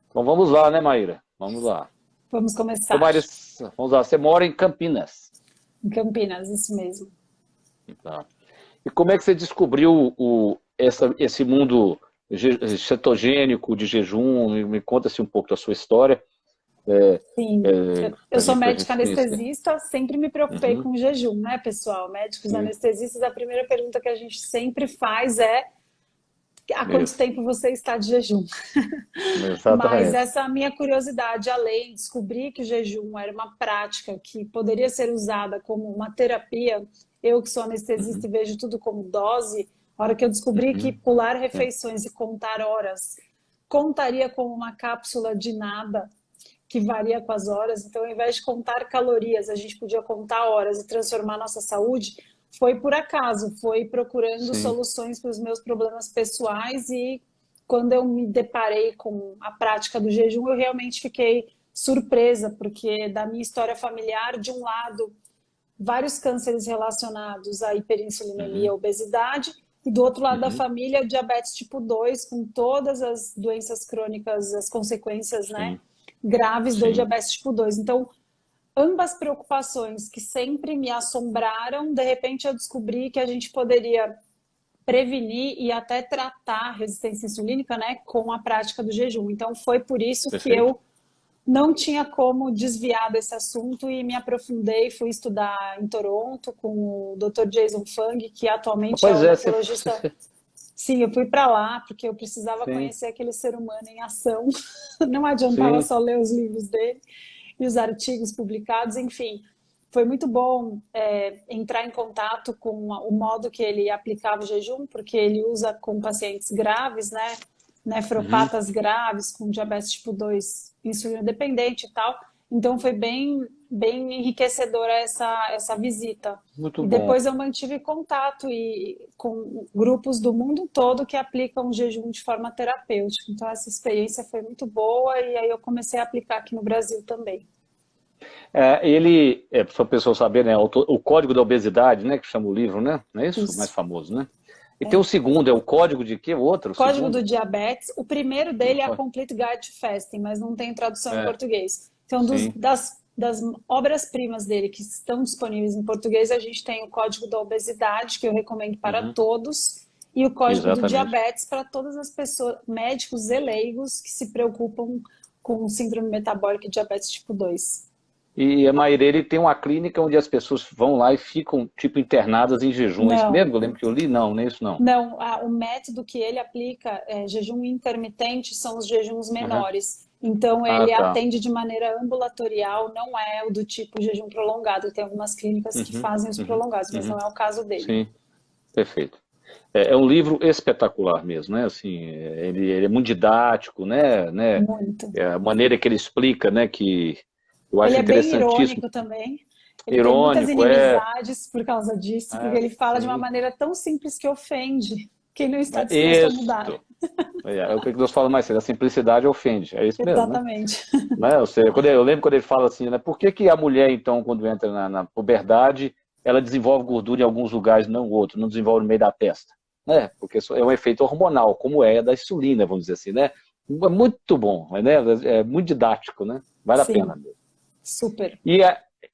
Então vamos lá, né, Maíra? Vamos lá. Vamos Então, começar. Maíra, vamos lá. Você mora em Campinas. Em Campinas, isso mesmo. Tá. E como é que você descobriu esse mundo cetogênico de jejum? Me conta-se um pouco da sua história, Sim, eu sou pra gente médica se conhecer. anestesista, sempre me preocupei Uhum, com o jejum, né, pessoal? Médicos sim, anestesistas, a primeira pergunta que a gente sempre faz é: há quanto isso. tempo você está de jejum? Mas Exatamente. essa minha curiosidade, além de descobrir que o jejum era uma prática que poderia ser usada como uma terapia, eu que sou anestesista Uhum, e vejo tudo como dose, a hora que eu descobri que uhum, pular sim, refeições e contar horas contaria como uma cápsula de nada que varia com as horas, então ao invés de contar calorias, a gente podia contar horas e transformar nossa saúde, foi por acaso, foi procurando sim. soluções para os meus problemas pessoais e quando eu me deparei com a prática do jejum, eu realmente fiquei surpresa, porque da minha história familiar, de um lado, vários cânceres relacionados à hiperinsulinemia e Uhum, obesidade, e do outro lado da uhum, família, diabetes tipo 2, com todas as doenças crônicas, as consequências, né, sim, graves do sim. diabetes tipo 2. Então, ambas preocupações que sempre me assombraram, de repente eu descobri que a gente poderia prevenir e até tratar a resistência insulínica, né, com a prática do jejum. Então foi por isso que Perfeito. eu não tinha como desviar desse assunto e me aprofundei, fui estudar em Toronto com o Dr. Jason Fung, que atualmente é Pois o é, nefrologista. Sim, eu fui para lá porque eu precisava sim, conhecer aquele ser humano em ação. Não adiantava sim. só ler os livros dele e os artigos publicados, enfim. Foi muito bom entrar em contato com o modo que ele aplicava o jejum, porque ele usa com pacientes graves, né? Uhum, Nefropatas graves, com diabetes tipo 2, insulina dependente e tal. Então foi bem enriquecedora essa visita. muito E bom. depois eu mantive contato com grupos do mundo todo que aplicam o jejum de forma terapêutica. Então essa experiência foi muito boa e aí eu comecei a aplicar aqui no Brasil também. Para a pessoa saber, né, o Código da Obesidade, né, que chama o livro, né? Não é isso? O mais Isso. famoso, né? E tem o segundo, é o Código de quê? O outro, o Código do segundo? Diabetes, o primeiro dele é a Complete Guide to Fasting, mas não tem tradução em É, português. Então, sim. das obras-primas dele que estão disponíveis em português, a gente tem o Código da Obesidade, que eu recomendo para Uhum, todos, e o Código do exatamente. Diabetes para todas as pessoas, médicos e leigos que se preocupam com síndrome metabólica e diabetes tipo 2. E a Mairene tem uma clínica onde as pessoas vão lá e ficam, tipo, internadas em jejum. É isso Não, mesmo? Eu lembro que eu li? Não, não é isso não. não, o método que ele aplica, jejum intermitente, são os jejuns Uhum. menores. Então, Ah, ele tá. atende de maneira ambulatorial, não é o do tipo jejum prolongado. Tem algumas clínicas que Uhum, fazem os uhum, prolongados, mas não uhum. é o caso dele. Sim, perfeito. É um livro espetacular mesmo, né? Assim, ele é muito didático, né? Muito. É a maneira que ele explica, né? Que eu Ele acho é bem interessantíssimo. irônico também. Ele tem muitas Irônico, inimizades por causa disso, porque ele fala de uma sim. maneira tão simples que ofende quem não está disposto a mudar. Isso. É o que Deus fala mais cedo, a simplicidade ofende. É isso mesmo, né? Exatamente. Né? Ou seja, eu lembro quando ele fala assim, né? Por que que a mulher, então, quando entra na puberdade, ela desenvolve gordura em alguns lugares, não em outros, não desenvolve no meio da testa? Né? Porque isso é um efeito hormonal, como é da insulina, vamos dizer assim, né? É muito bom, né? É muito didático, né? Vale a pena Sim, mesmo. super. E,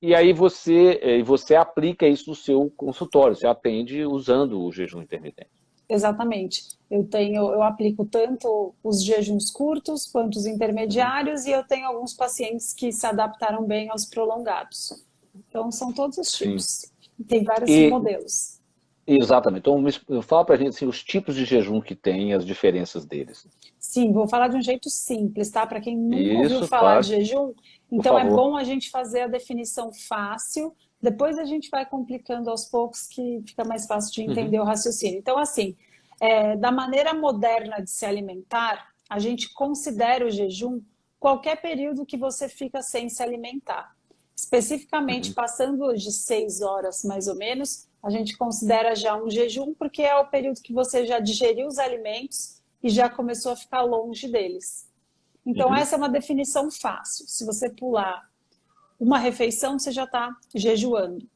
e aí você aplica isso no seu consultório, você atende usando o jejum intermitente. Exatamente. Eu aplico tanto os jejuns curtos quanto os Uhum. intermediários e eu tenho alguns pacientes que se adaptaram bem aos prolongados. Então, são todos os Sim. tipos. Tem vários E, modelos. exatamente. Então, fala pra gente assim, os tipos de jejum que tem e as diferenças deles. Sim, vou falar de um jeito simples, tá? Para quem nunca ouviu Isso, falar de claro, jejum, por então é favor. bom a gente fazer a definição fácil, depois a gente vai complicando aos poucos que fica mais fácil de Uhum, entender o raciocínio. Então, assim, da maneira moderna de se alimentar, a gente considera o jejum qualquer período que você fica sem se alimentar. Especificamente, uhum, passando de 6 horas mais ou menos, a gente considera já um jejum, porque é o período que você já digeriu os alimentos e já começou a ficar longe deles. Então, uhum, essa é uma definição fácil. Se você pular uma refeição, você já está jejuando.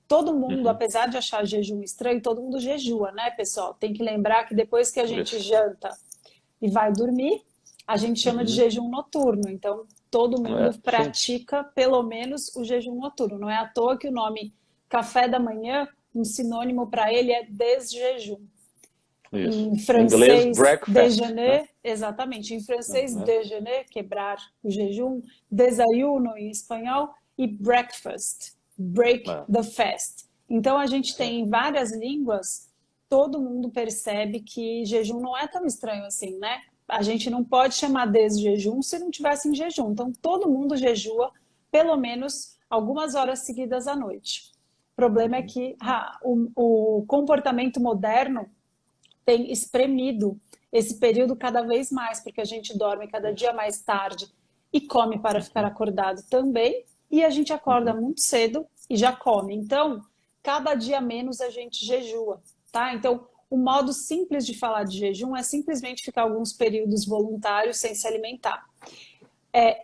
Todo mundo, uhum. apesar de achar jejum estranho, todo mundo jejua, né, pessoal? Tem que lembrar que depois que a gente Isso. janta e vai dormir, a gente chama de jejum noturno. Então, todo mundo Sim. pratica pelo menos o jejum noturno. Não é à toa que o nome café da manhã, um sinônimo para ele é desjejum. Isso. Em Em inglês, francês, breakfast, né? déjeuner, exatamente. Em francês, déjeuner, quebrar o jejum, desayuno em espanhol e breakfast, break the fast. Então, a gente tem em várias línguas, todo mundo percebe que jejum não é tão estranho assim, né? A gente não pode chamar desjejum se não tivesse em jejum. Então, todo mundo jejua pelo menos algumas horas seguidas à noite. O problema é que o comportamento moderno tem espremido esse período cada vez mais, porque a gente dorme cada dia mais tarde e come para ficar acordado também, e a gente acorda muito cedo e já come. Então, cada dia menos a gente jejua, tá? Então, o modo simples de falar de jejum é simplesmente ficar alguns períodos voluntários sem se alimentar.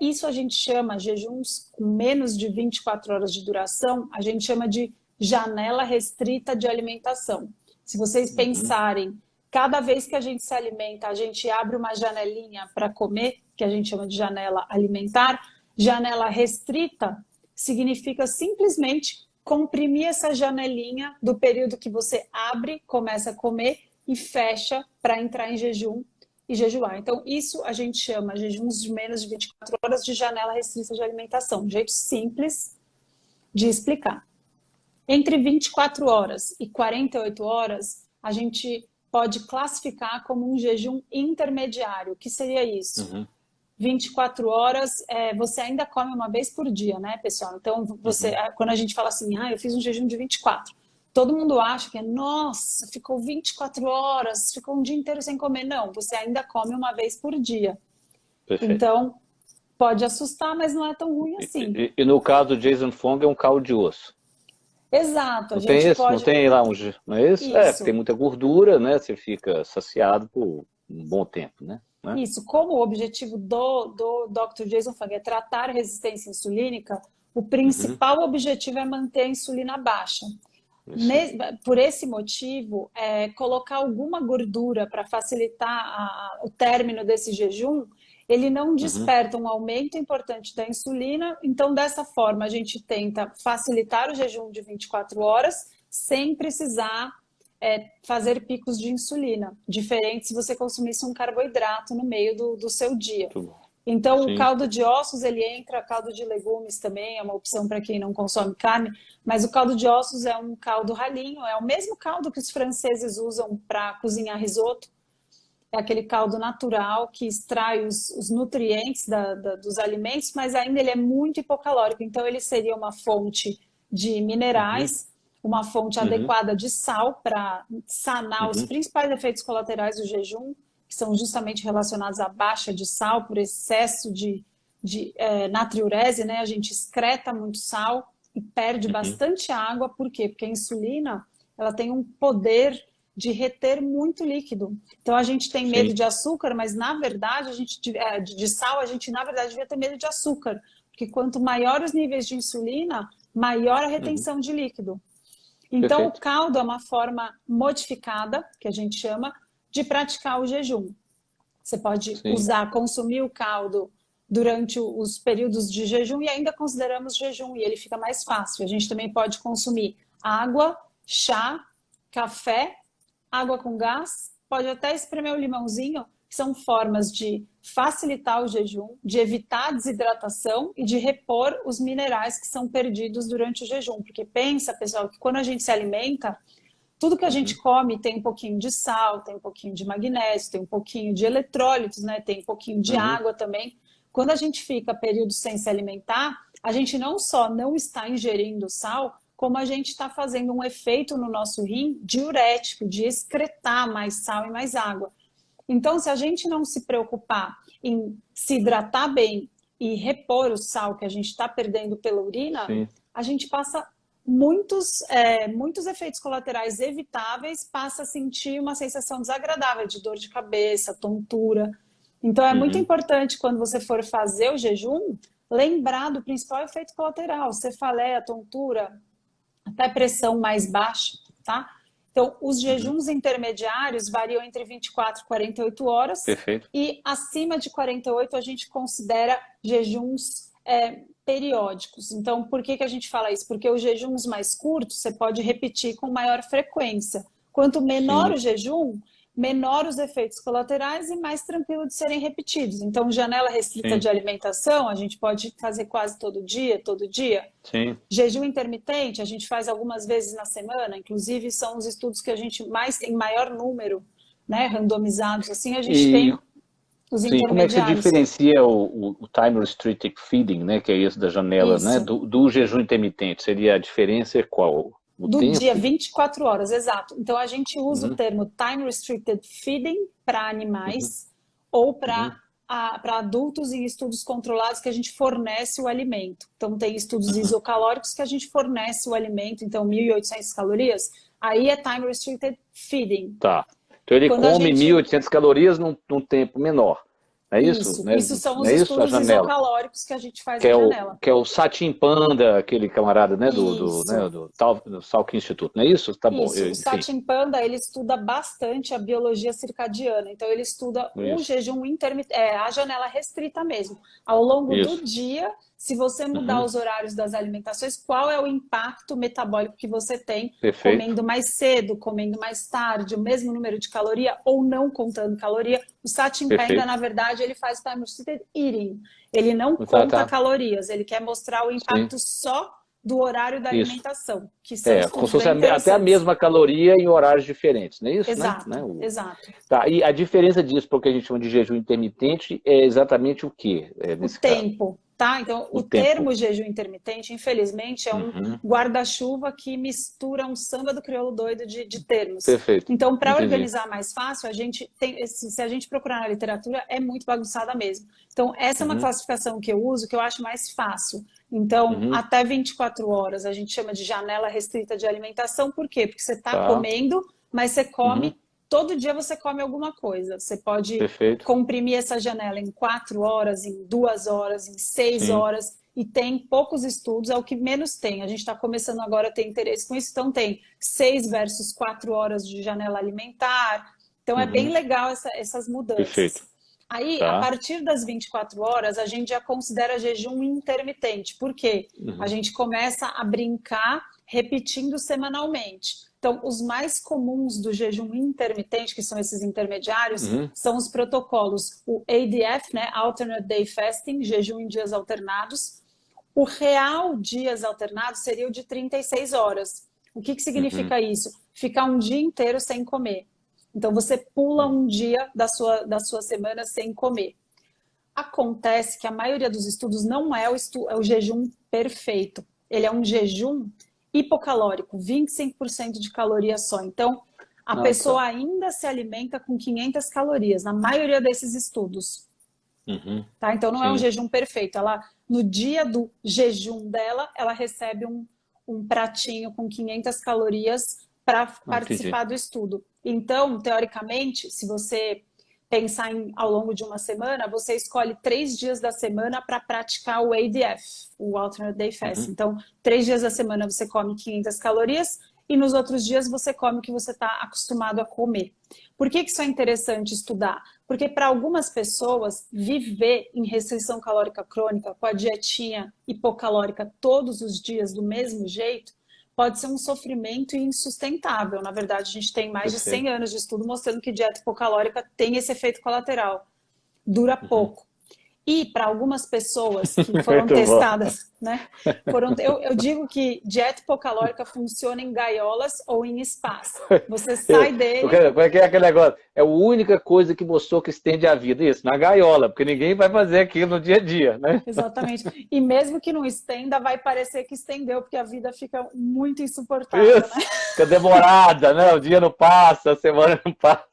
Isso a gente chama, jejuns com menos de 24 horas de duração, a gente chama de janela restrita de alimentação. Se vocês pensarem, cada vez que a gente se alimenta, a gente abre uma janelinha para comer, que a gente chama de janela alimentar. Janela restrita significa simplesmente comprimir essa janelinha do período que você abre, começa a comer e fecha para entrar em jejum e jejuar. Então, isso a gente chama jejuns de menos de 24 horas de janela restrita de alimentação. Um jeito simples de explicar. Entre 24 horas e 48 horas, a gente pode classificar como um jejum intermediário. O que seria isso? 24 horas, você ainda come uma vez por dia, né, pessoal? Então, quando a gente fala assim, eu fiz um jejum de 24, todo mundo acha que nossa, ficou 24 horas, ficou um dia inteiro sem comer. Não, você ainda come uma vez por dia. Perfeito. Então, pode assustar, mas não é tão ruim assim. E no caso do Jason Fung é um caldo de osso. Exato. Não tem isso? Não tem lá não é isso? Isso. Tem muita gordura, né? Você fica saciado por um bom tempo, né? Isso. Como o objetivo do Dr. Jason Fung é tratar a resistência insulínica, o principal objetivo é manter a insulina baixa. Por esse motivo, colocar alguma gordura para facilitar o término desse jejum, ele não desperta um aumento importante da insulina. Então, dessa forma, a gente tenta facilitar o jejum de 24 horas sem precisar fazer picos de insulina, diferente se você consumisse um carboidrato no meio do seu dia. Então, o caldo de ossos, ele entra, caldo de legumes também, é uma opção para quem não consome carne, mas o caldo de ossos é um caldo ralinho, é o mesmo caldo que os franceses usam para cozinhar risoto. É aquele caldo natural que extrai os nutrientes dos alimentos, mas ainda ele é muito hipocalórico. Então, ele seria uma fonte de minerais, uma fonte adequada de sal para sanar os principais efeitos colaterais do jejum, que são justamente relacionados à baixa de sal por excesso de natriurese, né? A gente excreta muito sal e perde bastante água. Por quê? Porque a insulina ela tem um poder de reter muito líquido. Então, a gente tem medo de açúcar, mas, na verdade, de sal, a gente, na verdade, devia ter medo de açúcar. Porque quanto maior os níveis de insulina, maior a retenção de líquido. Então, Perfeito. O caldo é uma forma modificada, que a gente chama, de praticar o jejum. Você pode consumir o caldo durante os períodos de jejum e ainda consideramos jejum, e ele fica mais fácil. A gente também pode consumir água, chá, café, água com gás, pode até espremer o limãozinho, que são formas de facilitar o jejum, de evitar a desidratação e de repor os minerais que são perdidos durante o jejum. Porque pensa, pessoal, que quando a gente se alimenta, tudo que a gente come tem um pouquinho de sal, tem um pouquinho de magnésio, tem um pouquinho de eletrólitos, né? Tem um pouquinho de água também. Quando a gente fica períodos sem se alimentar, a gente não só não está ingerindo sal, como a gente está fazendo um efeito no nosso rim diurético, de excretar mais sal e mais água. Então, se a gente não se preocupar em se hidratar bem e repor o sal que a gente está perdendo pela urina, a gente passa muitos efeitos colaterais evitáveis, passa a sentir uma sensação desagradável de dor de cabeça, tontura. Então, é muito importante, quando você for fazer o jejum, lembrar do principal efeito colateral, cefaleia, tontura, até pressão mais baixa, tá? Então, os jejuns intermediários variam entre 24 e 48 horas. Perfeito. E acima de 48 a gente considera jejuns periódicos. Então, por que a gente fala isso? Porque os jejuns mais curtos você pode repetir com maior frequência. Quanto menor o jejum, menor os efeitos colaterais e mais tranquilo de serem repetidos. Então, janela restrita de alimentação, a gente pode fazer quase todo dia, todo dia. Sim. Jejum intermitente, a gente faz algumas vezes na semana, inclusive são os estudos que a gente mais tem maior número, né, randomizados, assim, a gente tem os intermediários. Como é que você diferencia o time restricted feeding, né, que é esse da janela, né, do jejum intermitente? Seria a diferença qual? Do dia 24 horas, exato. Então, a gente usa o termo time restricted feeding para animais ou para adultos em estudos controlados que a gente fornece o alimento. Então, tem estudos isocalóricos que a gente fornece o alimento, então 1.800 calorias, aí é time restricted feeding. Tá. Então, ele come 1.800 calorias num tempo menor. É isso? Isso são os estudos isocalóricos que a gente faz na janela. Que é o Satchin Panda, aquele camarada, né, do Salk Institute, não é isso? Tá bom. O Satchin Panda, ele estuda bastante a biologia circadiana. Então, ele estuda o jejum intermitente, a janela restrita mesmo. Ao longo do dia, se você mudar os horários das alimentações, qual é o impacto metabólico que você tem comendo mais cedo, comendo mais tarde, o mesmo número de caloria ou não contando caloria. O Satchin Panda, na verdade, ele faz time restricted eating. Ele não conta calorias, ele quer mostrar o impacto só do horário da alimentação. Que são como se fosse até a mesma caloria em horários diferentes, não é isso? Exato, né? Exato. Tá, e a diferença disso para o que a gente chama de jejum intermitente é exatamente o quê? O tempo. Tá? Então, o termo jejum intermitente, infelizmente, é um guarda-chuva que mistura um samba do crioulo doido de termos. Perfeito. Então, para organizar mais fácil, a gente tem, se a gente procurar na literatura, é muito bagunçada mesmo. Então, essa é uma classificação que eu uso, que eu acho mais fácil. Então, até 24 horas, a gente chama de janela restrita de alimentação. Por quê? Porque você está comendo, mas você come... Todo dia você come alguma coisa. Você pode comprimir essa janela em 4 horas, em 2 horas, em 6 horas. E tem poucos estudos, é o que menos tem. A gente está começando agora a ter interesse com isso. Então tem 6 versus 4 horas de janela alimentar. Então é bem legal essas mudanças. Perfeito. Aí, a partir das 24 horas, a gente já considera jejum intermitente. Por quê? A gente começa a brincar repetindo semanalmente. Então, os mais comuns do jejum intermitente, que são esses intermediários, são os protocolos. O ADF, né, Alternate Day Fasting, jejum em dias alternados. O real dias alternados seria o de 36 horas. O que significa isso? Ficar um dia inteiro sem comer. Então, você pula um dia da sua semana sem comer. Acontece que a maioria dos estudos não é o jejum perfeito. Ele é um jejum hipocalórico, 25% de caloria só. Então, a pessoa ainda se alimenta com 500 calorias, na maioria desses estudos. Tá? Então, não é um jejum perfeito. No dia do jejum dela, ela recebe um pratinho com 500 calorias para participar do estudo. Então, teoricamente, se você pensar ao longo de uma semana, você escolhe 3 dias da semana para praticar o ADF, o Alternate Day Fast. Então, 3 dias da semana você come 500 calorias e nos outros dias você come o que você está acostumado a comer. Por que isso é interessante estudar? Porque para algumas pessoas, viver em restrição calórica crônica com a dietinha hipocalórica todos os dias do mesmo jeito, pode ser um sofrimento insustentável. Na verdade, a gente tem mais de 100 anos de estudo mostrando que dieta hipocalórica tem esse efeito colateral. Dura pouco. E para algumas pessoas que foram testadas, né? Eu digo que dieta hipocalórica funciona em gaiolas ou em spas. Você sai dele... Como é que é aquele negócio? É a única coisa que mostrou que estende a vida, isso, na gaiola, porque ninguém vai fazer aquilo no dia a dia, né? Exatamente. E mesmo que não estenda, vai parecer que estendeu, porque a vida fica muito insuportável, isso. Né? Fica demorada, né? O dia não passa, a semana não passa.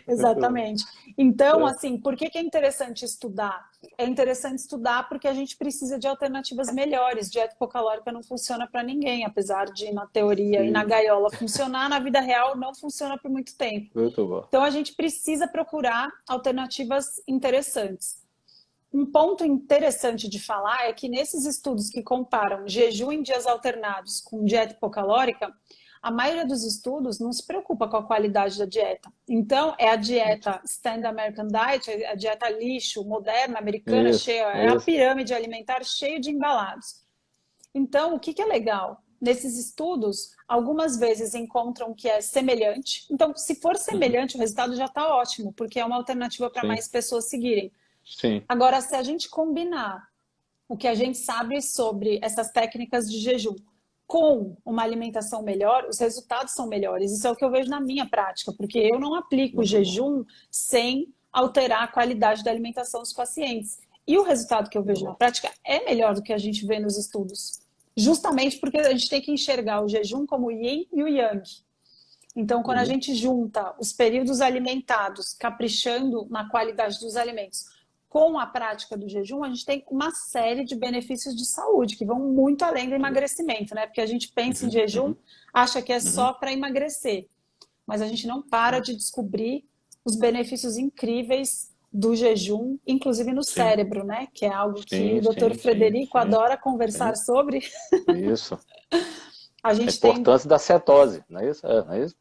Exatamente. Então, assim, por que é interessante estudar? É interessante estudar porque a gente precisa de alternativas melhores. Dieta hipocalórica não funciona para ninguém, apesar de, na teoria e na gaiola funcionar, na vida real não funciona por muito tempo. Muito bom. Então, a gente precisa procurar alternativas interessantes. Um ponto interessante de falar é que nesses estudos que comparam jejum em dias alternados com dieta hipocalórica, a maioria dos estudos não se preocupa com a qualidade da dieta. Então, é a dieta Standard American Diet, a dieta lixo, moderna, americana, cheia, é a pirâmide alimentar cheia de embalados. Então, o que é legal? Nesses estudos, algumas vezes encontram que é semelhante. Então, se for semelhante, o resultado já está ótimo, porque é uma alternativa para mais pessoas seguirem. Sim. Agora, se a gente combinar o que a gente sabe sobre essas técnicas de jejum com uma alimentação melhor, os resultados são melhores. Isso é o que eu vejo na minha prática, porque eu não aplico o jejum sem alterar a qualidade da alimentação dos pacientes. E o resultado que eu vejo na prática é melhor do que a gente vê nos estudos. Justamente porque a gente tem que enxergar o jejum como o yin e o yang. Então, quando a gente junta os períodos alimentados, caprichando na qualidade dos alimentos, com a prática do jejum, a gente tem uma série de benefícios de saúde que vão muito além do emagrecimento, né? Porque a gente pensa em jejum, acha que é só para emagrecer. Mas a gente não para de descobrir os benefícios incríveis do jejum, inclusive no cérebro, né? Que é algo que o Dr. Frederico adora conversar sobre. Isso. A gente a importância da cetose, não é isso? Não é isso?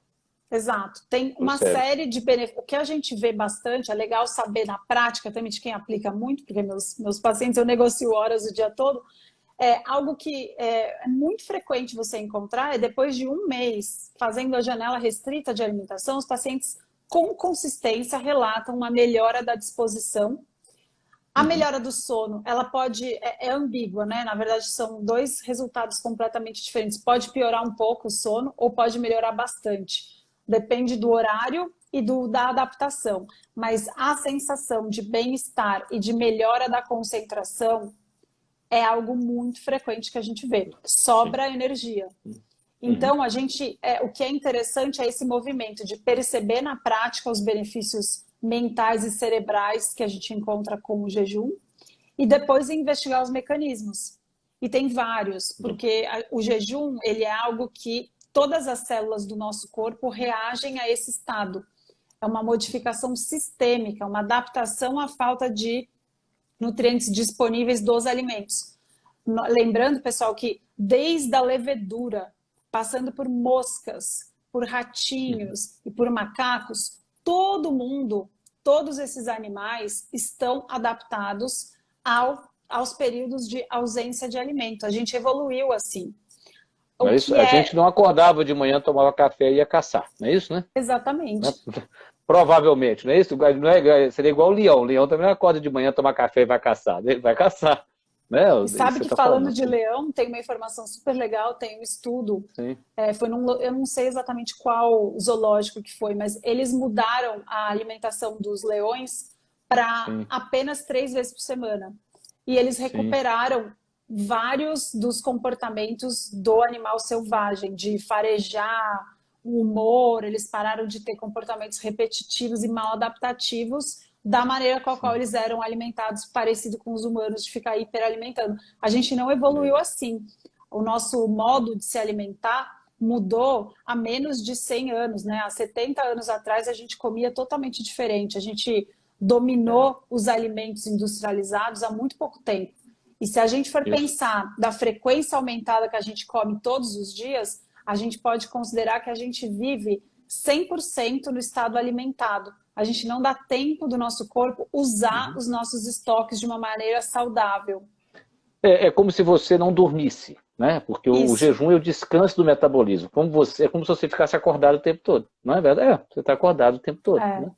Exato. Tem uma série de benefícios. O que a gente vê bastante, é legal saber na prática também de quem aplica muito, porque meus pacientes eu negocio horas o dia todo. Algo que é muito frequente você encontrar é depois de um mês fazendo a janela restrita de alimentação, os pacientes com consistência relatam uma melhora da disposição. A melhora do sono, ela pode, é ambígua, né? Na verdade, são dois resultados completamente diferentes. Pode piorar um pouco o sono ou pode melhorar bastante. Depende do horário e da adaptação. Mas a sensação de bem-estar e de melhora da concentração é algo muito frequente que a gente vê. Sobra energia. Então, o que é interessante é esse movimento de perceber na prática os benefícios mentais e cerebrais que a gente encontra com o jejum e depois investigar os mecanismos. E tem vários, porque o jejum ele é algo que todas as células do nosso corpo reagem a esse estado. É uma modificação sistêmica, uma adaptação à falta de nutrientes disponíveis dos alimentos. Lembrando, pessoal, que desde a levedura, passando por moscas, por ratinhos e por macacos, todo mundo, todos esses animais estão adaptados aos períodos de ausência de alimento. A gente evoluiu assim. Não é isso? A gente não acordava de manhã, tomava café e ia caçar, não é isso, né? Exatamente. Provavelmente, não é isso? Não é, seria igual o leão. O leão também não acorda de manhã, toma café e vai caçar. Ele vai caçar. Né? E sabe que falando de leão, tem uma informação super legal, tem um estudo, eu não sei exatamente qual zoológico que foi, mas eles mudaram a alimentação dos leões para apenas 3 vezes por semana. E eles recuperaram vários dos comportamentos do animal selvagem, de farejar, o humor, eles pararam de ter comportamentos repetitivos e mal adaptativos da maneira com a qual eles eram alimentados, parecido com os humanos, de ficar hiperalimentando. A gente não evoluiu assim. O nosso modo de se alimentar mudou há menos de 100 anos, né? Há 70 anos atrás a gente comia totalmente diferente. A gente dominou os alimentos industrializados há muito pouco tempo. E se a gente for pensar da frequência aumentada que a gente come todos os dias, a gente pode considerar que a gente vive 100% no estado alimentado. A gente não dá tempo do nosso corpo usar os nossos estoques de uma maneira saudável. É como se você não dormisse, né? Porque o jejum é o descanso do metabolismo. É como se você ficasse acordado o tempo todo. Não é verdade? Você está acordado o tempo todo. Né?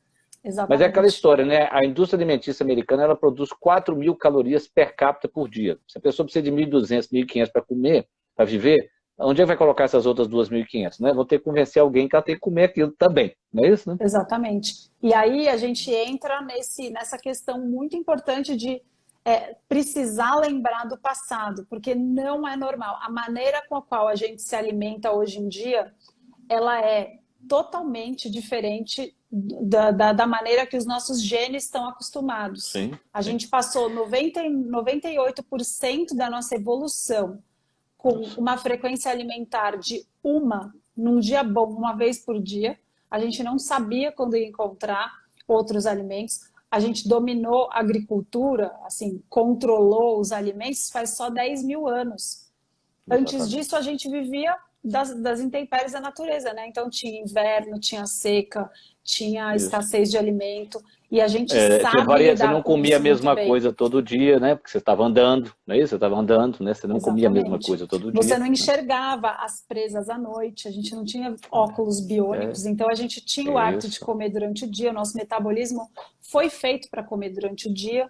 Exatamente. Mas é aquela história, né? A indústria alimentícia americana ela produz 4.000 calorias per capita por dia. Se a pessoa precisa de 1.200, 1.500 para comer, para viver, onde é que vai colocar essas outras 2.500? Né? Vão ter que convencer alguém que ela tem que comer aquilo também. Não é isso? Né? Exatamente. E aí a gente entra nessa questão muito importante de precisar lembrar do passado, porque não é normal. A maneira com a qual a gente se alimenta hoje em dia, ela é totalmente diferente da maneira que os nossos genes estão acostumados. A gente passou 98% da nossa evolução com uma frequência alimentar de num dia bom, uma vez por dia. A gente não sabia quando ia encontrar outros alimentos. A gente dominou a agricultura, assim, controlou os alimentos faz só 10 mil anos. Antes disso, a gente vivia das intempéries da natureza, né? Então tinha inverno, tinha seca, tinha Isso. escassez de alimento, e a gente Tinha sabe você não lidar com comia a isso muito mesma bem. coisa todo dia, né? Porque você estava andando, não é isso? Você estava andando, né? Você não comia a mesma Exatamente. coisa todo Você dia, não né? enxergava as presas à noite, a gente não tinha óculos biônicos, então a gente tinha o hábito de Isso. comer durante o dia, o nosso metabolismo foi feito para comer durante o dia.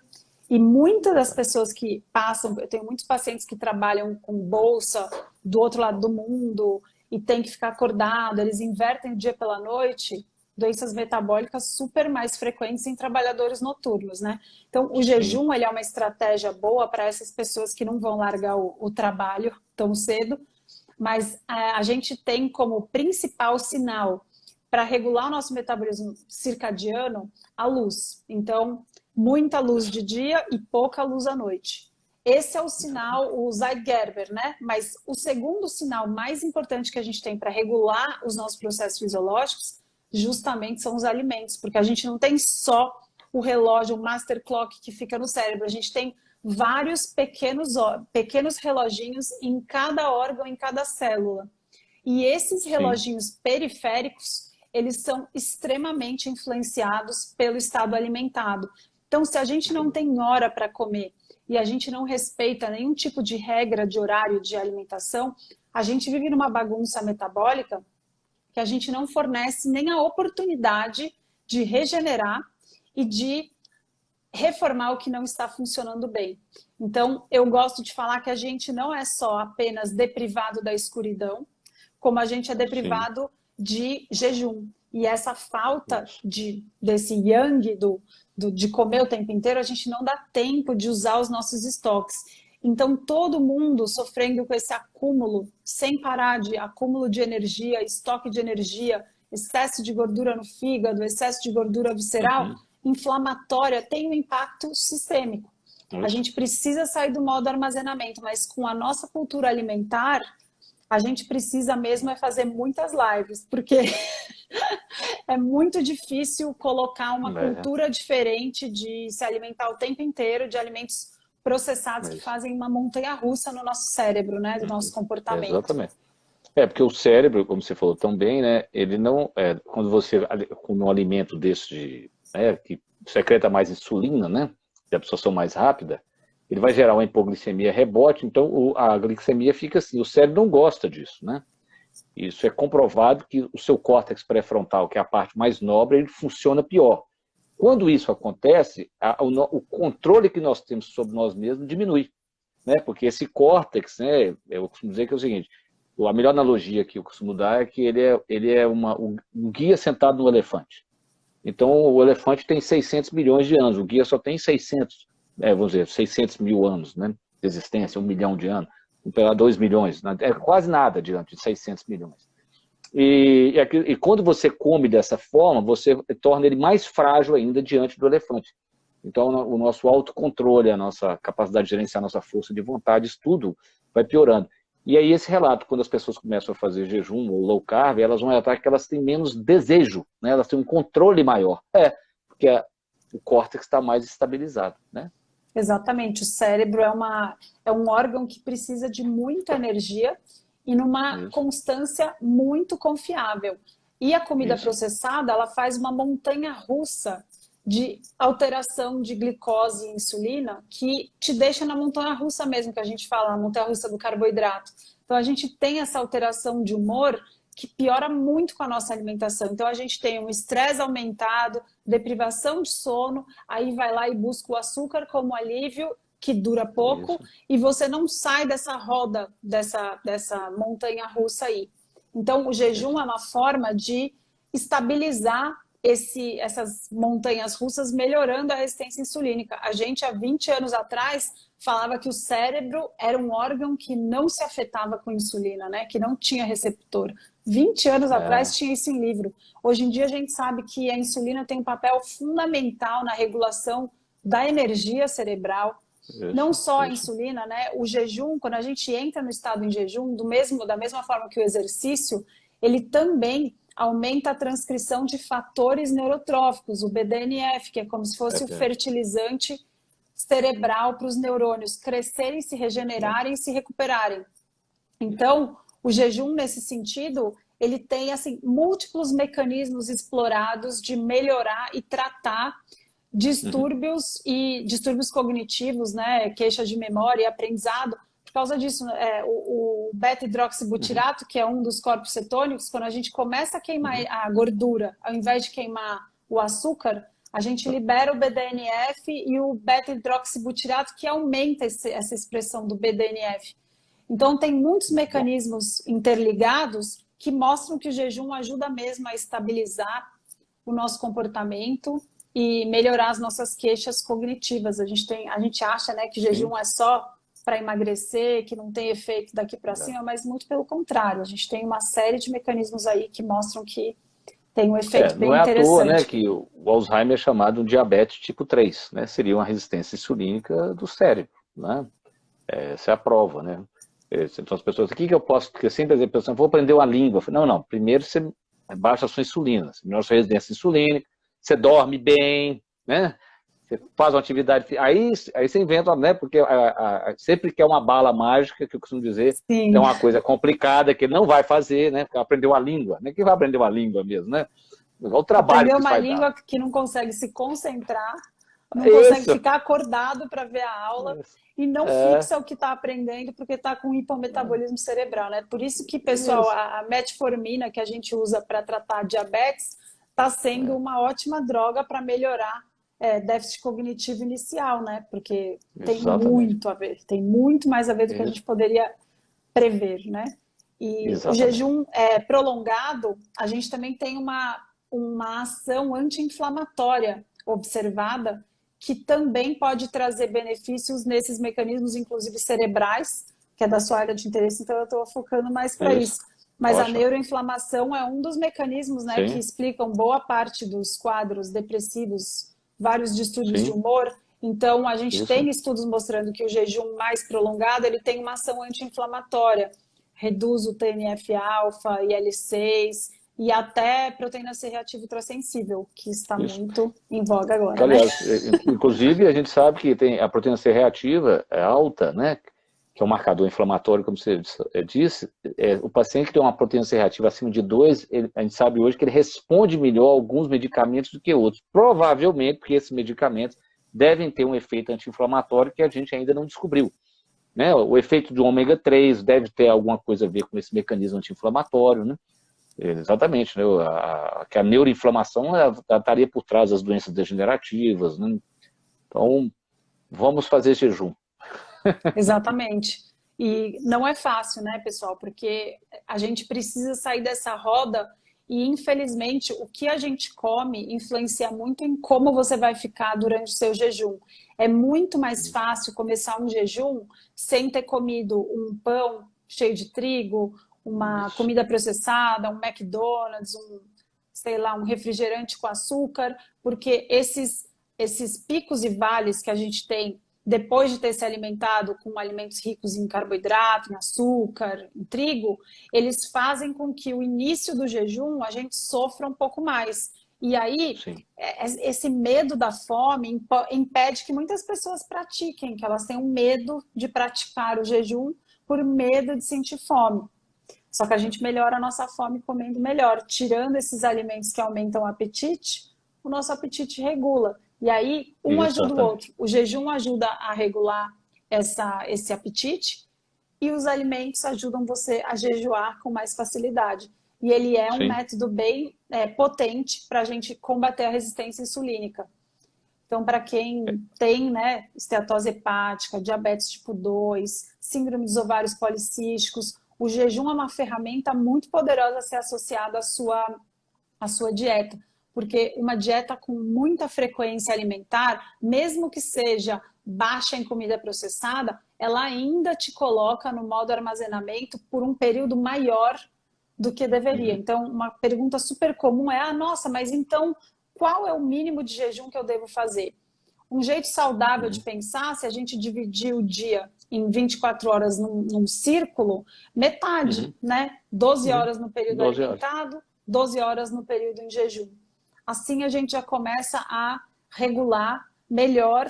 E muitas das pessoas que passam, eu tenho muitos pacientes que trabalham com bolsa do outro lado do mundo e tem que ficar acordado, eles invertem o dia pela noite, doenças metabólicas super mais frequentes em trabalhadores noturnos, né? Então, o Sim, jejum ele é uma estratégia boa para essas pessoas que não vão largar o trabalho tão cedo, mas a gente tem como principal sinal para regular o nosso metabolismo circadiano a luz. Então, muita luz de dia e pouca luz à noite. Esse é o sinal, o Zeitgeber, né? Mas o segundo sinal mais importante que a gente tem para regular os nossos processos fisiológicos justamente são os alimentos, porque a gente não tem só o relógio, o master clock que fica no cérebro, a gente tem vários pequenos reloginhos em cada órgão, em cada célula. E esses sim, reloginhos periféricos, eles são extremamente influenciados pelo estado alimentado. Então, se a gente não tem hora para comer e a gente não respeita nenhum tipo de regra de horário de alimentação, a gente vive numa bagunça metabólica que a gente não fornece nem a oportunidade de regenerar e de reformar o que não está funcionando bem. Então, eu gosto de falar que a gente não é só apenas deprivado da escuridão, como a gente é sim. deprivado de jejum. E essa falta Isso. desse yang, de comer o tempo inteiro, a gente não dá tempo de usar os nossos estoques. Então, todo mundo sofrendo com esse acúmulo, sem parar de acúmulo de energia, estoque de energia, excesso de gordura no fígado, excesso de gordura visceral, Uhum. inflamatória, tem um impacto sistêmico. A Isso. gente precisa sair do modo armazenamento, mas com a nossa cultura alimentar, a gente precisa mesmo é fazer muitas lives, porque é muito difícil colocar uma É, cultura diferente de se alimentar o tempo inteiro de alimentos processados é que isso. fazem uma montanha-russa no nosso cérebro, né, do nosso comportamento. Exatamente. Porque o cérebro, como você falou tão bem, né, ele não, quando você come um alimento desse que secreta mais insulina, né, de absorção mais rápida, ele vai gerar uma hipoglicemia rebote, então a glicemia fica assim, o cérebro não gosta disso, né? Isso é comprovado que o seu córtex pré-frontal, que é a parte mais nobre, ele funciona pior. Quando isso acontece, o controle que nós temos sobre nós mesmos diminui, né? Porque esse córtex, né, eu costumo dizer que é o seguinte, a melhor analogia que eu costumo dar é que ele é um guia sentado no elefante. Então, o elefante tem 600 milhões de anos, o guia só tem 600, vamos dizer, 600 mil anos, né, de existência, 1 milhão de anos. Então, 2 milhões, né, é quase nada diante de 600 milhões. E quando você come dessa forma, você torna ele mais frágil ainda diante do elefante. Então, o nosso autocontrole, a nossa capacidade de gerenciar a nossa força de vontade, isso tudo vai piorando. E aí, esse relato, quando as pessoas começam a fazer jejum ou low carb, elas vão notar que elas têm menos desejo, né? Elas têm um controle maior. Porque o córtex está mais estabilizado, né? Exatamente, o cérebro é um órgão que precisa de muita energia e numa Isso, constância muito confiável. E a comida isso, processada, ela faz uma montanha russa de alteração de glicose e insulina que te deixa na montanha russa mesmo, que a gente fala, na montanha russa do carboidrato. Então a gente tem essa alteração de humor que piora muito com a nossa alimentação. Então a gente tem um estresse aumentado, deprivação de sono, aí vai lá e busca o açúcar como alívio, que dura pouco, isso, e você não sai dessa roda, dessa montanha russa aí. Então o jejum isso. é uma forma de estabilizar essas montanhas russas, melhorando a resistência insulínica. A gente, há 20 anos atrás, falava que o cérebro era um órgão que não se afetava com insulina, né? Que não tinha receptor. 20 anos É, atrás tinha isso em livro. Hoje em dia a gente sabe que a insulina tem um papel fundamental na regulação da energia cerebral. Não isso, só a isso, insulina, né? O jejum, quando a gente entra no estado em jejum, da mesma forma que o exercício, ele também aumenta a transcrição de fatores neurotróficos, o BDNF, que é como se fosse o é, fertilizante cerebral para os neurônios crescerem, se regenerarem e se recuperarem. Então, o jejum, nesse sentido, ele tem assim, múltiplos mecanismos explorados de melhorar e tratar distúrbios e distúrbios cognitivos, né, queixa de memória e aprendizado. Por causa disso, o beta-hidroxibutirato, que é um dos corpos cetônicos, quando a gente começa a queimar a gordura, ao invés de queimar o açúcar, a gente libera o BDNF e o beta-hidroxibutirato, que aumenta essa expressão do BDNF. Então, tem muitos mecanismos interligados que mostram que o jejum ajuda mesmo a estabilizar o nosso comportamento e melhorar as nossas queixas cognitivas. A gente acha, né, que o jejum é só para emagrecer, que não tem efeito daqui para cima, mas muito pelo contrário. A gente tem uma série de mecanismos aí que mostram que tem um efeito bem interessante. Não é à toa, né, que o Alzheimer é chamado de diabetes tipo 3, né? Seria uma resistência insulínica do cérebro, né? Essa é a prova, né? Então as pessoas, o que eu posso, porque sempre as pessoas, vou aprender uma língua. Não, primeiro você baixa a sua insulina, você melhora a sua resistência insulínica, você dorme bem, né? Você faz uma atividade, aí você inventa, né? Porque sempre que é uma bala mágica, que eu costumo dizer, Sim. é uma coisa complicada que ele não vai fazer, né? Porque aprender uma língua, né? Quem vai aprender uma língua mesmo, né? O trabalho aprender que uma língua que não consegue se concentrar, não Isso. consegue ficar acordado para ver a aula e não fixa o que está aprendendo porque está com hipometabolismo cerebral, né? Por isso que, pessoal, a metformina que a gente usa para tratar diabetes está sendo uma ótima droga para melhorar déficit cognitivo inicial, né? Porque tem muito a ver, tem muito mais a ver do que a gente poderia prever, né? E o jejum prolongado, a gente também tem uma ação anti-inflamatória observada que também pode trazer benefícios nesses mecanismos, inclusive cerebrais, que é da sua área de interesse, então eu estou focando mais para isso. Mas a neuroinflamação é um dos mecanismos, né, que explicam boa parte dos quadros depressivos, vários distúrbios de humor. Então, a gente tem estudos mostrando que o jejum mais prolongado ele tem uma ação anti-inflamatória, reduz o TNF-alfa, IL-6 e até proteína C reativa ultrassensível, que está muito em voga agora. Aliás, né? Inclusive, a gente sabe que tem a proteína C reativa alta, né? Que é um marcador inflamatório, como você disse. O paciente que tem uma proteína C reativa acima de 2, a gente sabe hoje que ele responde melhor a alguns medicamentos do que outros. Provavelmente porque esses medicamentos devem ter um efeito anti-inflamatório que a gente ainda não descobriu. Né? O efeito do ômega 3 deve ter alguma coisa a ver com esse mecanismo anti-inflamatório, né? Exatamente, né? Que a neuroinflamação estaria por trás das doenças degenerativas, né? Então, vamos fazer jejum. Exatamente. E não é fácil, né, pessoal? Porque a gente precisa sair dessa roda e, infelizmente, o que a gente come influencia muito em como você vai ficar durante o seu jejum. É muito mais fácil começar um jejum sem ter comido um pão cheio de trigo, uma comida processada, um McDonald's, sei lá, um refrigerante com açúcar, porque esses picos e vales que a gente tem depois de ter se alimentado com alimentos ricos em carboidrato, em açúcar, em trigo, eles fazem com que o início do jejum a gente sofra um pouco mais. E aí, esse medo da fome impede que muitas pessoas pratiquem, que elas tenham medo de praticar o jejum por medo de sentir fome. Só que a gente melhora a nossa fome comendo melhor. Tirando esses alimentos que aumentam o apetite, o nosso apetite regula. E aí, um ajuda o outro. O jejum ajuda a regular esse apetite e os alimentos ajudam você a jejuar com mais facilidade. E ele é um método bem potente para a gente combater a resistência insulínica. Então, para quem tem, né, esteatose hepática, diabetes tipo 2, síndrome dos ovários policísticos, o jejum é uma ferramenta muito poderosa a ser associada à sua dieta. Porque uma dieta com muita frequência alimentar, mesmo que seja baixa em comida processada, ela ainda te coloca no modo armazenamento por um período maior do que deveria. Então, uma pergunta super comum é, nossa, mas então qual é o mínimo de jejum que eu devo fazer? Um jeito saudável de pensar, se a gente dividir o dia em 24 horas num círculo, metade, né? 12 horas no período alimentado, 12 horas no período em jejum. Assim a gente já começa a regular melhor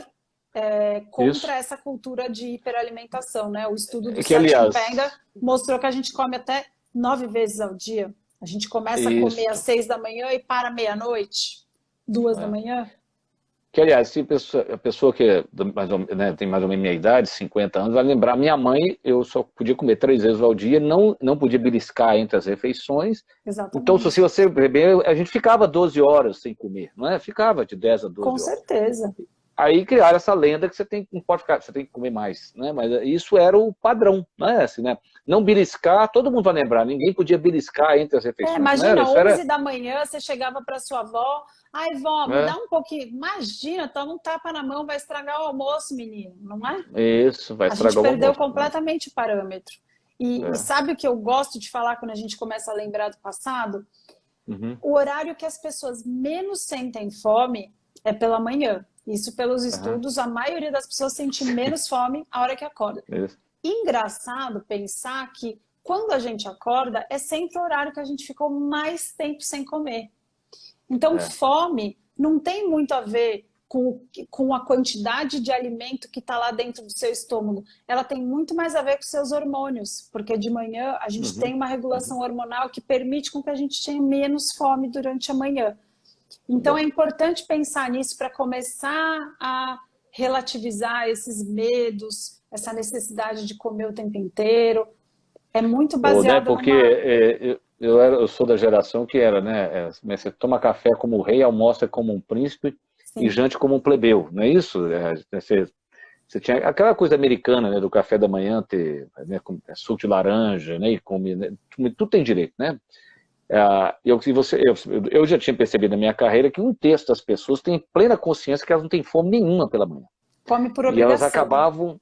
Isso. contra essa cultura de hiperalimentação, né? O estudo do Que, Satchin aliás, Panda mostrou que a gente come até 9 vezes ao dia. A gente começa a comer às isso. 6 da manhã e para meia-noite, 2 da É. manhã. Que, aliás, se a pessoa que né, tem mais ou menos minha idade, 50 anos, vai lembrar, minha mãe, eu só podia comer 3 vezes ao dia, não podia beliscar entre as refeições. Então, se Exatamente. você beber, a gente ficava 12 horas sem comer, não é? Ficava de 10 a Com 12 horas. certeza. Aí criaram essa lenda que você não pode ficar, você tem que comer mais, né? Mas isso era o padrão, não é assim, né? Não beliscar, todo mundo vai lembrar, ninguém podia beliscar entre as refeições, não era? Imagina, Isso era, 11 da manhã, você chegava para sua avó, ai, vó, me dá né? um pouquinho. Imagina, toma um tapa na mão, vai estragar o almoço, menino, não é? Isso, vai A gente estragar o perdeu almoço, né? completamente o parâmetro. E É. sabe o que eu gosto de falar quando a gente começa a lembrar do passado? Uhum. O horário que as pessoas menos sentem fome é pela manhã. Isso pelos Uhum. estudos, a maioria das pessoas sente menos fome a hora que acorda. Isso. Engraçado pensar que quando a gente acorda é sempre o horário que a gente ficou mais tempo sem comer. Então, É. fome não tem muito a ver com a quantidade de alimento que está lá dentro do seu estômago. Ela tem muito mais a ver com seus hormônios, porque de manhã a gente Uhum. tem uma regulação Uhum. hormonal que permite com que a gente tenha menos fome durante a manhã. Então, é Bom. importante pensar nisso para começar a relativizar esses medos, essa necessidade de comer o tempo inteiro. É muito Né, baseado porque numa... eu sou da geração que era, né? Você toma café como um rei, almoça como um príncipe e Sim, jante como um plebeu, não é isso? Você tinha aquela coisa americana, né, do café da manhã ter, né, suco de laranja, né, e come, né, tudo tem direito, né? Eu já tinha percebido na minha carreira que um terço das pessoas tem plena consciência que elas não têm fome nenhuma pela manhã. come por E elas obrigação. acabavam,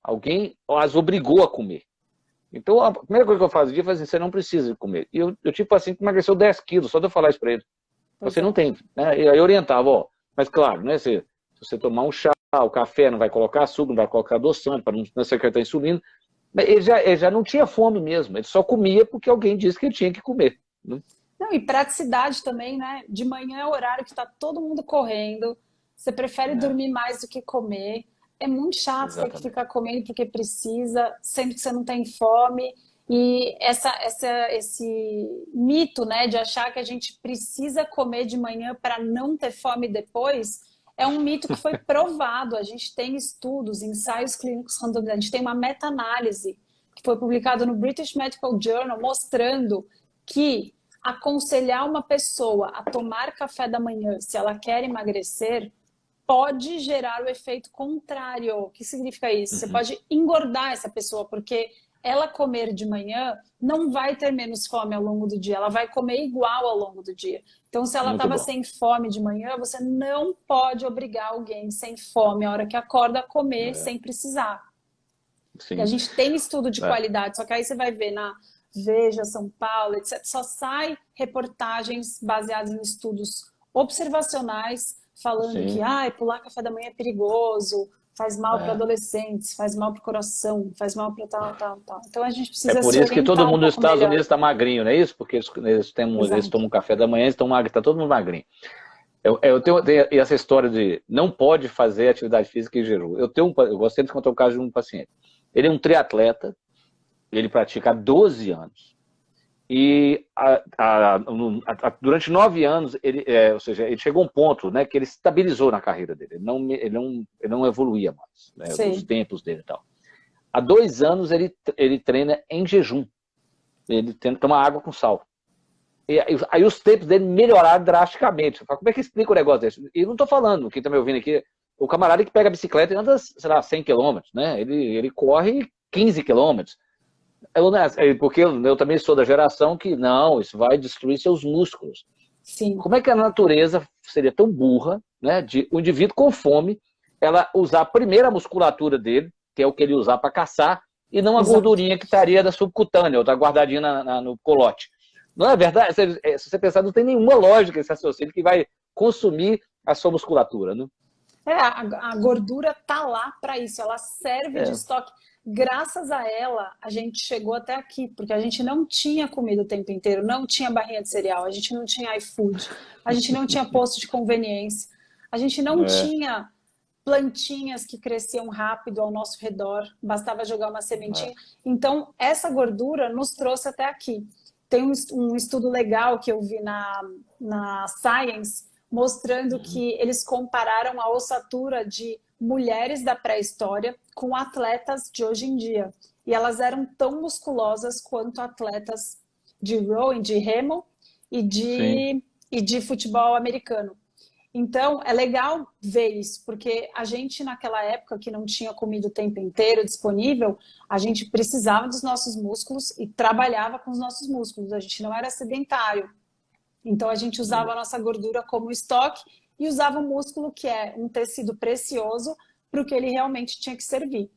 alguém as obrigou a comer. Então, a primeira coisa que eu fazia foi assim, você não precisa comer. E eu tipo assim, que emagreceu 10 quilos, só de eu falar isso para ele. Pois Você não é. tem, né? E aí eu orientava, ó, mas claro, né, se você tomar um chá, o café não vai colocar açúcar, não vai colocar adoçante, para não secretar insulina. Mas ele já não tinha fome mesmo, ele só comia porque alguém disse que ele tinha que comer, né? Não, e praticidade também, né? De manhã é o horário que está todo mundo correndo. Você prefere É, dormir mais do que comer. É muito chato ter que exatamente. ficar comendo porque precisa, sendo que você não tem fome. E esse mito, né, de achar que a gente precisa comer de manhã para não ter fome depois, é um mito que foi provado. A gente tem estudos, ensaios clínicos randomizados, a gente tem uma meta-análise que foi publicada no British Medical Journal mostrando que aconselhar uma pessoa a tomar café da manhã se ela quer emagrecer pode gerar o efeito contrário. O que significa isso? Você Uhum. pode engordar essa pessoa, porque ela comer de manhã não vai ter menos fome ao longo do dia, ela vai comer igual ao longo do dia. Então, se ela Muito estava bom. sem fome de manhã, você não pode obrigar alguém sem fome a hora que acorda a comer É, sem precisar. E a sim. gente tem estudo de É, qualidade, só que aí você vai ver na Veja, São Paulo, etc. Só sai reportagens baseadas em estudos observacionais falando que sim. pular café da manhã é perigoso, faz mal para É. adolescentes, faz mal para o coração, faz mal para tal, tal, tal. Então a gente É precisa por se isso que todo orientar um mundo nos pouco Estados melhor. Unidos está magrinho, não é isso? Porque eles Exato. tomam café da manhã, eles estão magros, está todo mundo magrinho. Eu tenho essa história de não pode fazer atividade física em jejum. Eu gosto sempre de contar o caso de um paciente. Ele é um triatleta, ele pratica há 12 anos. E durante 9 anos, ou seja, ele chegou a um ponto, né, que ele estabilizou na carreira dele. Ele não evoluía mais, né, dos Sei. tempos dele e tal. Há 2 anos ele treina em jejum. Ele toma água com sal. E aí os tempos dele melhoraram drasticamente. Eu falo, como é que explica o negócio desse? E não estou falando, quem está me ouvindo aqui, o camarada que pega a bicicleta e anda, sei lá, 100 quilômetros, né? Ele corre 15 quilômetros. Porque eu também sou da geração que, não, isso vai destruir seus músculos. Sim, Como é que a natureza seria tão burra, né, de um indivíduo com fome, ela usar primeiro a musculatura dele, que é o que ele usar para caçar, e não a exato. gordurinha que estaria da subcutânea, ou está guardadinha no colote. Não é verdade? Se você pensar, não tem nenhuma lógica esse raciocínio que vai consumir a sua musculatura, né? A gordura tá lá para isso, ela serve de É, estoque. Graças a ela, a gente chegou até aqui, porque a gente não tinha comida o tempo inteiro, não tinha barrinha de cereal, a gente não tinha iFood, a gente não tinha posto de conveniência, a gente não é, tinha plantinhas que cresciam rápido ao nosso redor, bastava jogar uma sementinha. Então, essa gordura nos trouxe até aqui. Tem um estudo legal que eu vi na Science, mostrando que eles compararam a ossatura de mulheres da pré-história com atletas de hoje em dia. E elas eram tão musculosas quanto atletas de rowing, de remo e de futebol americano. Então, é legal ver isso, porque a gente, naquela época que não tinha comida o tempo inteiro disponível, a gente precisava dos nossos músculos e trabalhava com os nossos músculos. A gente não era sedentário. Então, a gente usava a nossa gordura como estoque e usava o músculo, que é um tecido precioso, para o que ele realmente tinha que servir.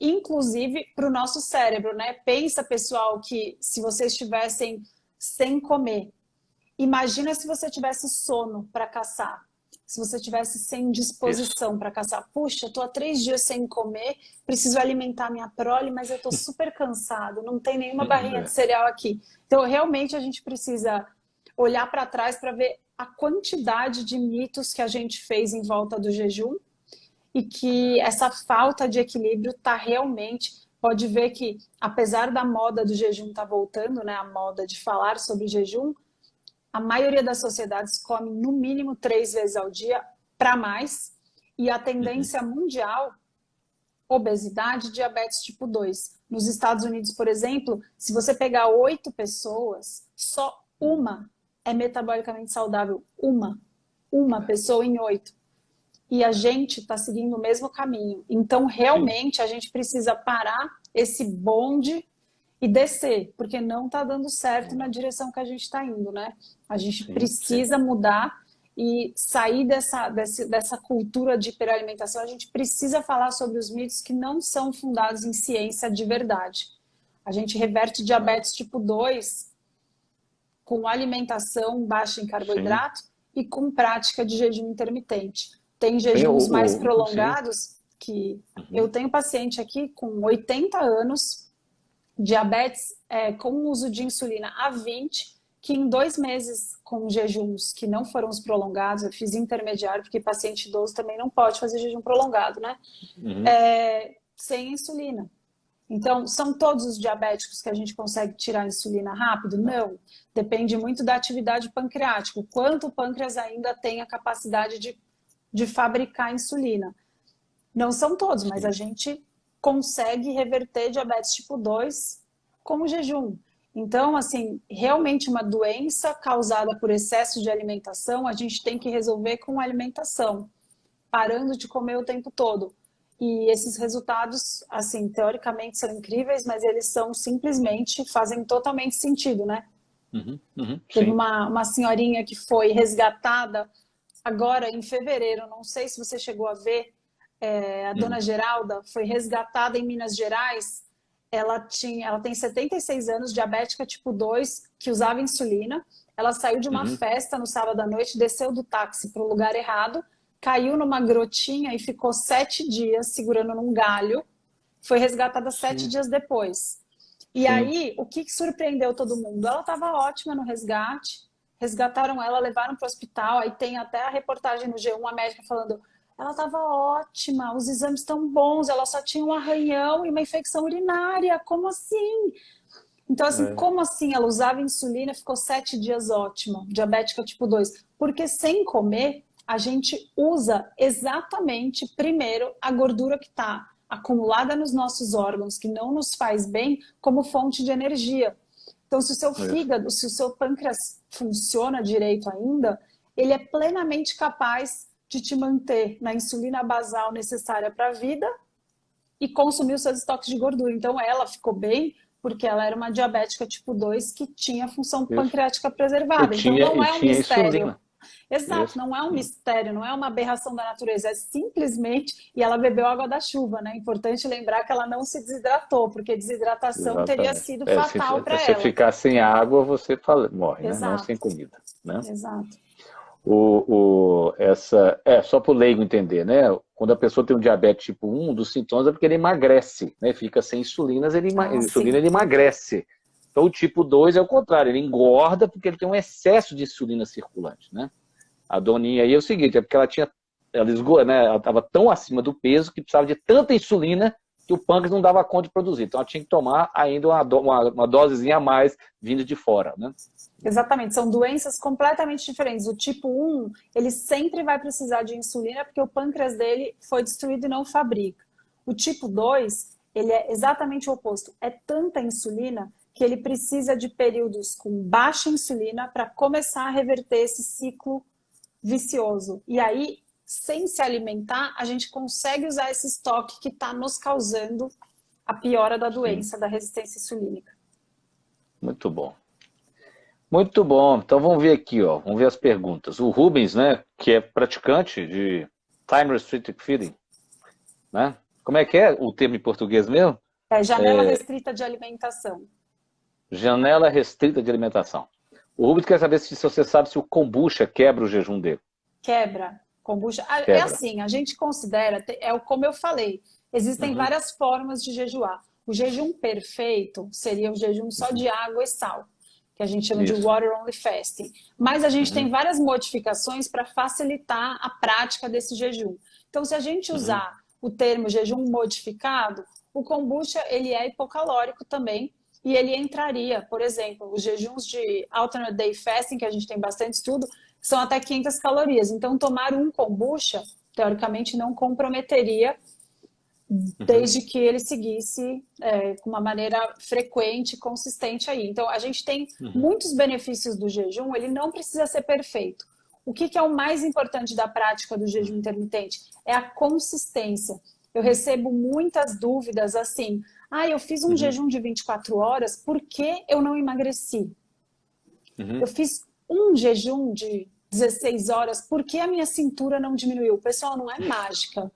Inclusive para o nosso cérebro, né? Pensa, pessoal, que se vocês estivessem sem comer, imagina se você tivesse sono para caçar. Se você tivesse sem disposição para caçar, puxa, estou há 3 dias sem comer, preciso alimentar minha prole, mas eu estou super cansado, não tem nenhuma barrinha de cereal aqui. Então, realmente, a gente precisa olhar para trás para ver a quantidade de mitos que a gente fez em volta do jejum e que essa falta de equilíbrio está realmente... Pode ver que, apesar da moda do jejum estar voltando, né, a moda de falar sobre jejum, a maioria das sociedades come no mínimo 3 vezes ao dia para mais, e a tendência mundial, obesidade, diabetes tipo 2. Nos Estados Unidos, por exemplo, se você pegar 8 pessoas, só uma é metabolicamente saudável. Uma pessoa em 8. E a gente está seguindo o mesmo caminho. Então, realmente, a gente precisa parar esse bonde e descer, porque não está dando certo na direção que a gente está indo, né? A gente precisa mudar e sair dessa cultura de hiperalimentação. A gente precisa falar sobre os mitos que não são fundados em ciência de verdade. A gente reverte diabetes tipo 2 com alimentação baixa em carboidrato e com prática de jejum intermitente. Tem jejuns mais prolongados que... Eu tenho paciente aqui com 80 anos... diabetes com o uso de insulina a 20, que em 2 meses com jejuns que não foram os prolongados, eu fiz intermediário, porque paciente idoso também não pode fazer jejum prolongado, né? Sem insulina. Então, são todos os diabéticos que a gente consegue tirar a insulina rápido? Não. Depende muito da atividade pancreática, o quanto o pâncreas ainda tem a capacidade de fabricar insulina. Não são todos, mas a gente consegue reverter diabetes tipo 2 com o jejum. Então, assim, realmente uma doença causada por excesso de alimentação, a gente tem que resolver com alimentação, parando de comer o tempo todo. E esses resultados, assim, teoricamente são incríveis, mas eles são simplesmente, fazem totalmente sentido, né? Teve uma senhorinha que foi resgatada agora em fevereiro, não sei se você chegou a ver, a dona Geralda foi resgatada em Minas Gerais. Ela tem 76 anos, diabética tipo 2, que usava insulina. Ela saiu de uma festa no sábado à noite, desceu do táxi para o lugar errado, caiu numa grotinha e ficou 7 dias segurando num galho. Foi resgatada 7 dias depois. E aí, o que surpreendeu todo mundo? Ela estava ótima no resgate, resgataram ela, levaram para o hospital. Aí tem até a reportagem no G1, a médica falando... Ela estava ótima, os exames estão bons, ela só tinha um arranhão e uma infecção urinária, como assim? Então, assim, como assim? Ela usava insulina e ficou 7 dias ótima, diabética tipo 2. Porque sem comer, a gente usa exatamente, primeiro, a gordura que está acumulada nos nossos órgãos, que não nos faz bem, como fonte de energia. Então, se o seu fígado, se o seu pâncreas funciona direito ainda, ele é plenamente capaz de te manter na insulina basal necessária para a vida e consumir os seus estoques de gordura. Então, ela ficou bem porque ela era uma diabética tipo 2 que tinha função pancreática preservada. Então, não é um mistério. Exato, não é um mistério, não é uma aberração da natureza, é simplesmente... E ela bebeu água da chuva, né? É importante lembrar que ela não se desidratou, porque desidratação teria sido fatal para ela. Se você ficar sem água, você morre, né? Não sem comida, né? Exato. Só para o leigo entender, né? Quando a pessoa tem um diabetes tipo 1, um dos sintomas é porque ele emagrece, né? Fica sem insulina, ele emagrece. Então o tipo 2 é o contrário, ele engorda porque ele tem um excesso de insulina circulante, né? A doninha aí é o seguinte, é porque ela tinha né, ela estava tão acima do peso que precisava de tanta insulina que o pâncreas não dava conta de produzir. Então ela tinha que tomar ainda uma dosezinha a mais vindo de fora, né? Exatamente, são doenças completamente diferentes. O tipo 1, ele sempre vai precisar de insulina porque o pâncreas dele foi destruído e não fabrica. O tipo 2, ele é exatamente o oposto. É tanta insulina que ele precisa de períodos com baixa insulina para começar a reverter esse ciclo vicioso. E aí, sem se alimentar, a gente consegue usar esse estoque que está nos causando a piora da doença, da resistência insulínica. Muito bom. Muito bom. Então vamos ver aqui, ó. Vamos ver as perguntas. O Rubens, né, que é praticante de Time Restricted Feeding, né? Como é que é o termo em português mesmo? É janela restrita de alimentação. Janela restrita de alimentação. O Rubens quer saber se você sabe se o kombucha quebra o jejum dele. Quebra. Kombucha. Quebra. É assim, a gente considera, como eu falei, existem várias formas de jejuar. O jejum perfeito seria o jejum só de água e sal, que a gente chama de water only fasting. Mas a gente tem várias modificações para facilitar a prática desse jejum. Então, se a gente usar o termo jejum modificado, o kombucha ele é hipocalórico também, e ele entraria, por exemplo, os jejuns de alternate day fasting, que a gente tem bastante estudo, são até 500 calorias. Então, tomar um kombucha, teoricamente, não comprometeria, desde que ele seguisse com uma maneira frequente e consistente aí. Então, a gente tem muitos benefícios do jejum, ele não precisa ser perfeito. O que é o mais importante da prática do jejum intermitente? É a consistência. Eu recebo muitas dúvidas assim, eu fiz um jejum de 24 horas, por que eu não emagreci? Eu fiz um jejum de 16 horas, por que a minha cintura não diminuiu? Pessoal, não é mágica.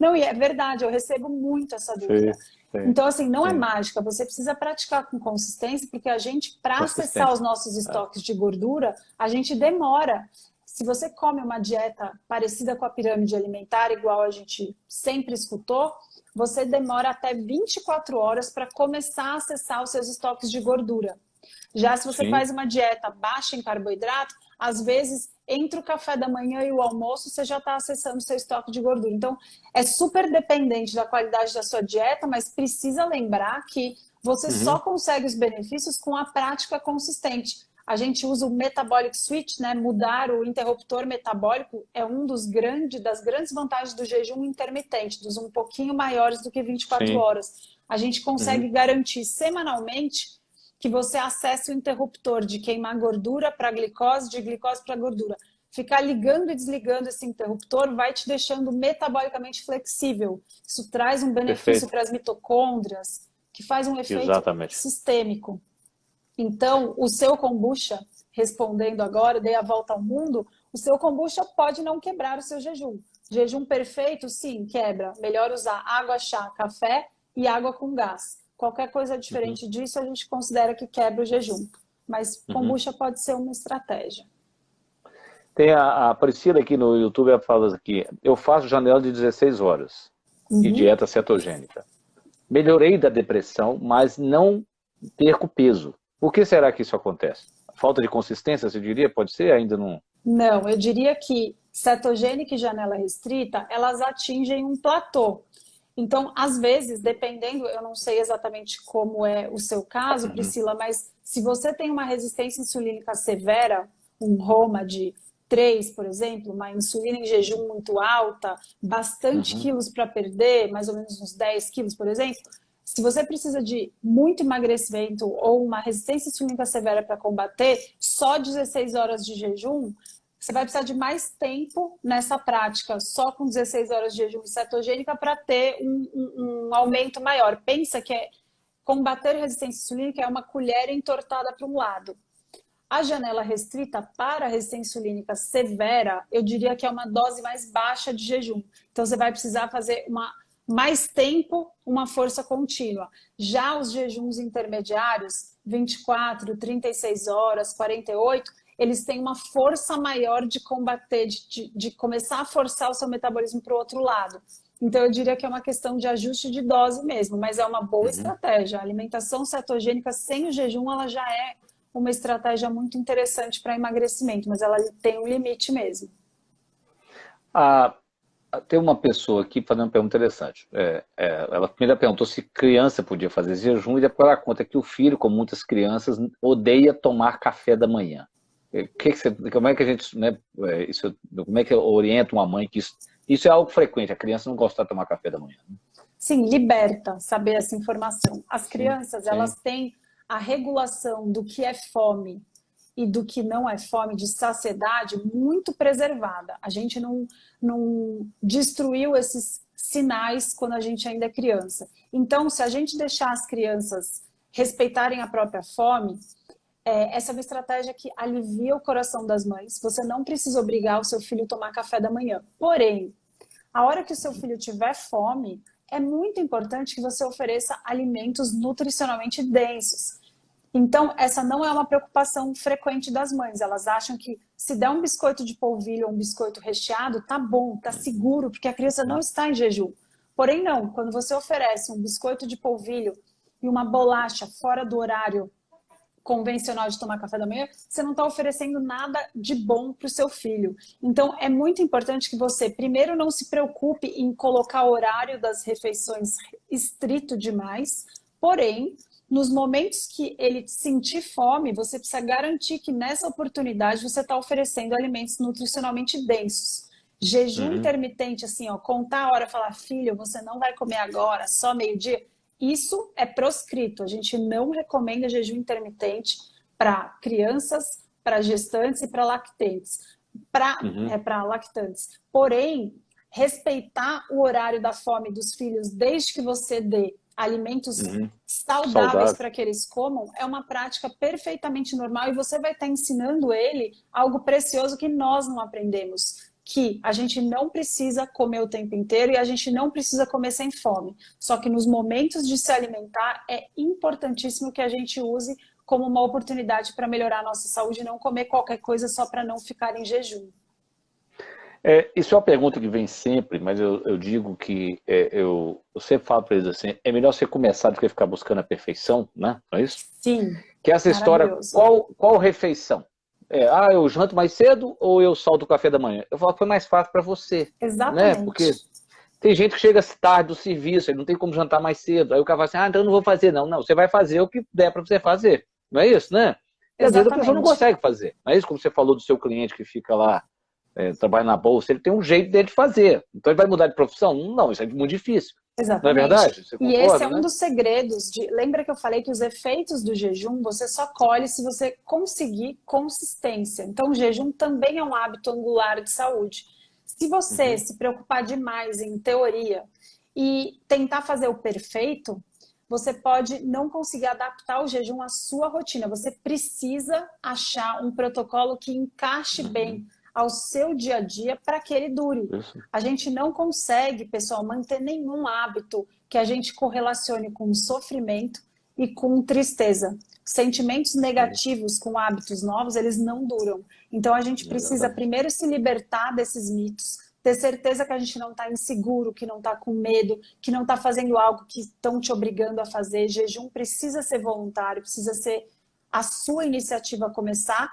Não, e é verdade, eu recebo muito essa dúvida. Sim. Então, assim, não é mágica, você precisa praticar com consistência, porque a gente, para acessar os nossos estoques de gordura, a gente demora. Se você come uma dieta parecida com a pirâmide alimentar, igual a gente sempre escutou, você demora até 24 horas para começar a acessar os seus estoques de gordura. Já se você faz uma dieta baixa em carboidrato, às vezes, entre o café da manhã e o almoço, você já está acessando o seu estoque de gordura. Então, é super dependente da qualidade da sua dieta, mas precisa lembrar que você só consegue os benefícios com a prática consistente. A gente usa o metabolic switch, né? Mudar o interruptor metabólico é das grandes vantagens do jejum intermitente, dos um pouquinho maiores do que 24 horas. A gente consegue garantir semanalmente que você acesse o interruptor de queimar gordura para glicose, de glicose para gordura. Ficar ligando e desligando esse interruptor vai te deixando metabolicamente flexível. Isso traz um benefício para as mitocôndrias, que faz um efeito sistêmico. Então, o seu kombucha, respondendo agora, dei a volta ao mundo, o seu kombucha pode não quebrar o seu jejum. Jejum perfeito, sim, quebra. Melhor usar água, chá, café e água com gás. Qualquer coisa diferente disso, a gente considera que quebra o jejum. Mas kombucha pode ser uma estratégia. Tem a Priscila aqui no YouTube, ela fala aqui, eu faço janela de 16 horas e dieta cetogênica. Melhorei da depressão, mas não perco peso. Por que será que isso acontece? Falta de consistência, você diria? Pode ser? Ainda não... Não, eu diria que cetogênica e janela restrita, elas atingem um platô. Então, às vezes, dependendo, eu não sei exatamente como é o seu caso, Priscila, mas se você tem uma resistência insulínica severa, um ROMA de 3, por exemplo, uma insulina em jejum muito alta, bastante quilos para perder, mais ou menos uns 10 quilos, por exemplo, se você precisa de muito emagrecimento ou uma resistência insulínica severa para combater, só 16 horas de jejum, você vai precisar de mais tempo nessa prática, só com 16 horas de jejum cetogênica para ter um aumento maior. Pensa que combater resistência insulínica é uma colher entortada para um lado. A janela restrita para a resistência insulínica severa, eu diria que é uma dose mais baixa de jejum. Então, você vai precisar fazer mais tempo, uma força contínua. Já os jejuns intermediários, 24, 36 horas, 48, eles têm uma força maior de combater, de começar a forçar o seu metabolismo para o outro lado. Então, eu diria que é uma questão de ajuste de dose mesmo, mas é uma boa estratégia. A alimentação cetogênica sem o jejum, ela já é uma estratégia muito interessante para emagrecimento, mas ela tem um limite mesmo. A, Tem uma pessoa aqui fazendo uma pergunta interessante. Ela primeiro perguntou se criança podia fazer jejum e depois ela conta que o filho, como muitas crianças, odeia tomar café da manhã. Como é que a gente, né, como é que orienta uma mãe que isso é algo frequente, a criança não gosta de tomar café da manhã, né? Sim, liberta saber essa informação. As Sim, crianças, sim. elas têm a regulação do que é fome e do que não é fome, de saciedade, muito preservada. A gente não destruiu esses sinais quando a gente ainda é criança. Então, se a gente deixar as crianças respeitarem a própria fome, essa é uma estratégia que alivia o coração das mães. Você não precisa obrigar o seu filho a tomar café da manhã. Porém, a hora que o seu filho tiver fome, é muito importante que você ofereça alimentos nutricionalmente densos. Então, essa não é uma preocupação frequente das mães. Elas acham que se der um biscoito de polvilho ou um biscoito recheado, tá bom, tá seguro, porque a criança não está em jejum. Porém, não. Quando você oferece um biscoito de polvilho e uma bolacha fora do horário convencional de tomar café da manhã, você não está oferecendo nada de bom para o seu filho. Então, é muito importante que você, primeiro, não se preocupe em colocar o horário das refeições estrito demais, porém, nos momentos que ele sentir fome, você precisa garantir que nessa oportunidade você está oferecendo alimentos nutricionalmente densos. Jejum intermitente, assim, ó, contar a hora e falar, filho, você não vai comer agora, só meio-dia, isso é proscrito. A gente não recomenda jejum intermitente para crianças, para gestantes e para lactantes. Para lactantes. Porém, respeitar o horário da fome dos filhos desde que você dê alimentos saudáveis para que eles comam é uma prática perfeitamente normal e você vai estar ensinando ele algo precioso que nós não aprendemos. Que a gente não precisa comer o tempo inteiro e a gente não precisa comer sem fome. Só que nos momentos de se alimentar é importantíssimo que a gente use como uma oportunidade para melhorar a nossa saúde e não comer qualquer coisa só para não ficar em jejum. Isso é uma pergunta que vem sempre, mas eu digo que eu sempre falo para eles assim, é melhor você começar do que ficar buscando a perfeição, né? Não é isso? Sim. Que essa história, qual refeição? Eu janto mais cedo ou eu salto o café da manhã? Eu falo que foi mais fácil para você. Exatamente. Né? Porque tem gente que chega tarde do serviço, ele não tem como jantar mais cedo. Aí o cara fala assim, então eu não vou fazer não. Não, você vai fazer o que der para você fazer. Não é isso, né? E às vezes a pessoa não consegue fazer. Não é isso como você falou do seu cliente que fica lá, trabalha na bolsa, ele tem um jeito dele de fazer. Então ele vai mudar de profissão? Não, isso é muito difícil. Exatamente. Não é verdade? Você concorda, e esse é um né? dos segredos. Lembra que eu falei que os efeitos do jejum você só colhe se você conseguir consistência. Então o jejum também é um hábito angular de saúde. Se você se preocupar demais em teoria e tentar fazer o perfeito, você pode não conseguir adaptar o jejum à sua rotina. Você precisa achar um protocolo que encaixe bem ao seu dia a dia para que ele dure. Isso. A gente não consegue, pessoal, manter nenhum hábito que a gente correlacione com sofrimento e com tristeza. Sentimentos negativos com hábitos novos, eles não duram. Então a gente precisa primeiro se libertar desses mitos, ter certeza que a gente não está inseguro, que não está com medo, que não está fazendo algo que estão te obrigando a fazer. Jejum precisa ser voluntário, precisa ser a sua iniciativa a começar,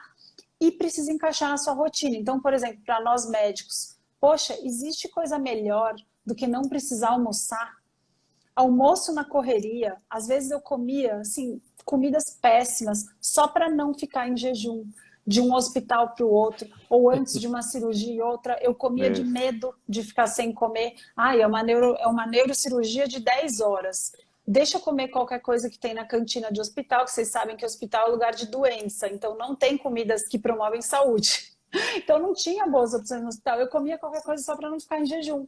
e precisa encaixar na sua rotina. Então, por exemplo, para nós médicos, poxa, existe coisa melhor do que não precisar almoçar? Almoço na correria, às vezes eu comia, assim, comidas péssimas, só para não ficar em jejum, de um hospital para o outro, ou antes de uma cirurgia e outra, eu comia de medo de ficar sem comer. É uma neurocirurgia de 10 horas. Deixa eu comer qualquer coisa que tem na cantina de hospital, que vocês sabem que hospital é lugar de doença, então não tem comidas que promovem saúde. Então não tinha boas opções no hospital, eu comia qualquer coisa só para não ficar em jejum,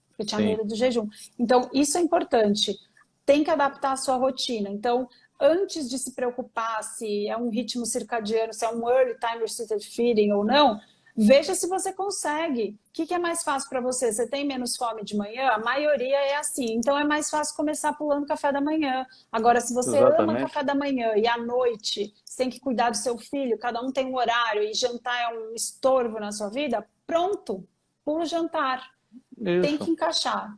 porque eu tinha medo do jejum. Então isso é importante, tem que adaptar a sua rotina. Então, antes de se preocupar se é um ritmo circadiano, se é um early time restricted feeding ou não, veja se você consegue. O que é mais fácil para você? Você tem menos fome de manhã? A maioria é assim. Então é mais fácil começar pulando café da manhã. Agora, se você ama café da manhã e à noite você tem que cuidar do seu filho, cada um tem um horário e jantar é um estorvo na sua vida, pronto, pula o jantar. Isso. Tem que encaixar.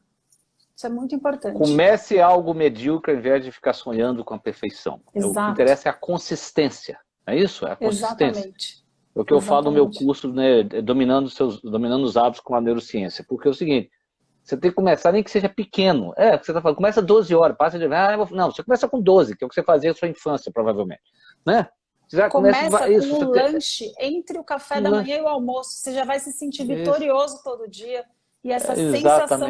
Isso é muito importante. Comece algo medíocre ao invés de ficar sonhando com a perfeição. Exato. O que interessa é a consistência. É isso? É a consistência. Exatamente. É o que eu falo no meu Exatamente. curso, né, dominando os hábitos com a neurociência. Porque é o seguinte, você tem que começar, nem que seja pequeno. É, o que você está falando, começa 12 horas, passa de. Não, você começa com 12, que é o que você fazia na sua infância, provavelmente. Né? Você já começa Começa com isso, o você tem. lanche entre o café Um da lanche. manhã e o almoço. Você já vai se sentir Isso. vitorioso todo dia. E essa sensação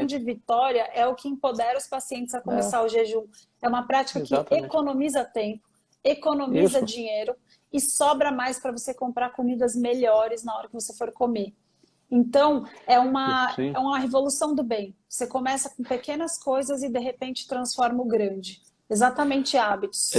de Exatamente. vitória é o que empodera os pacientes a É, começar o jejum. É uma prática que exatamente. economiza tempo, economiza Isso. dinheiro e sobra mais para você comprar comidas melhores na hora que você for comer. Então, é Sim. uma revolução do bem. Você começa com pequenas coisas e de repente transforma o grande. Exatamente hábitos.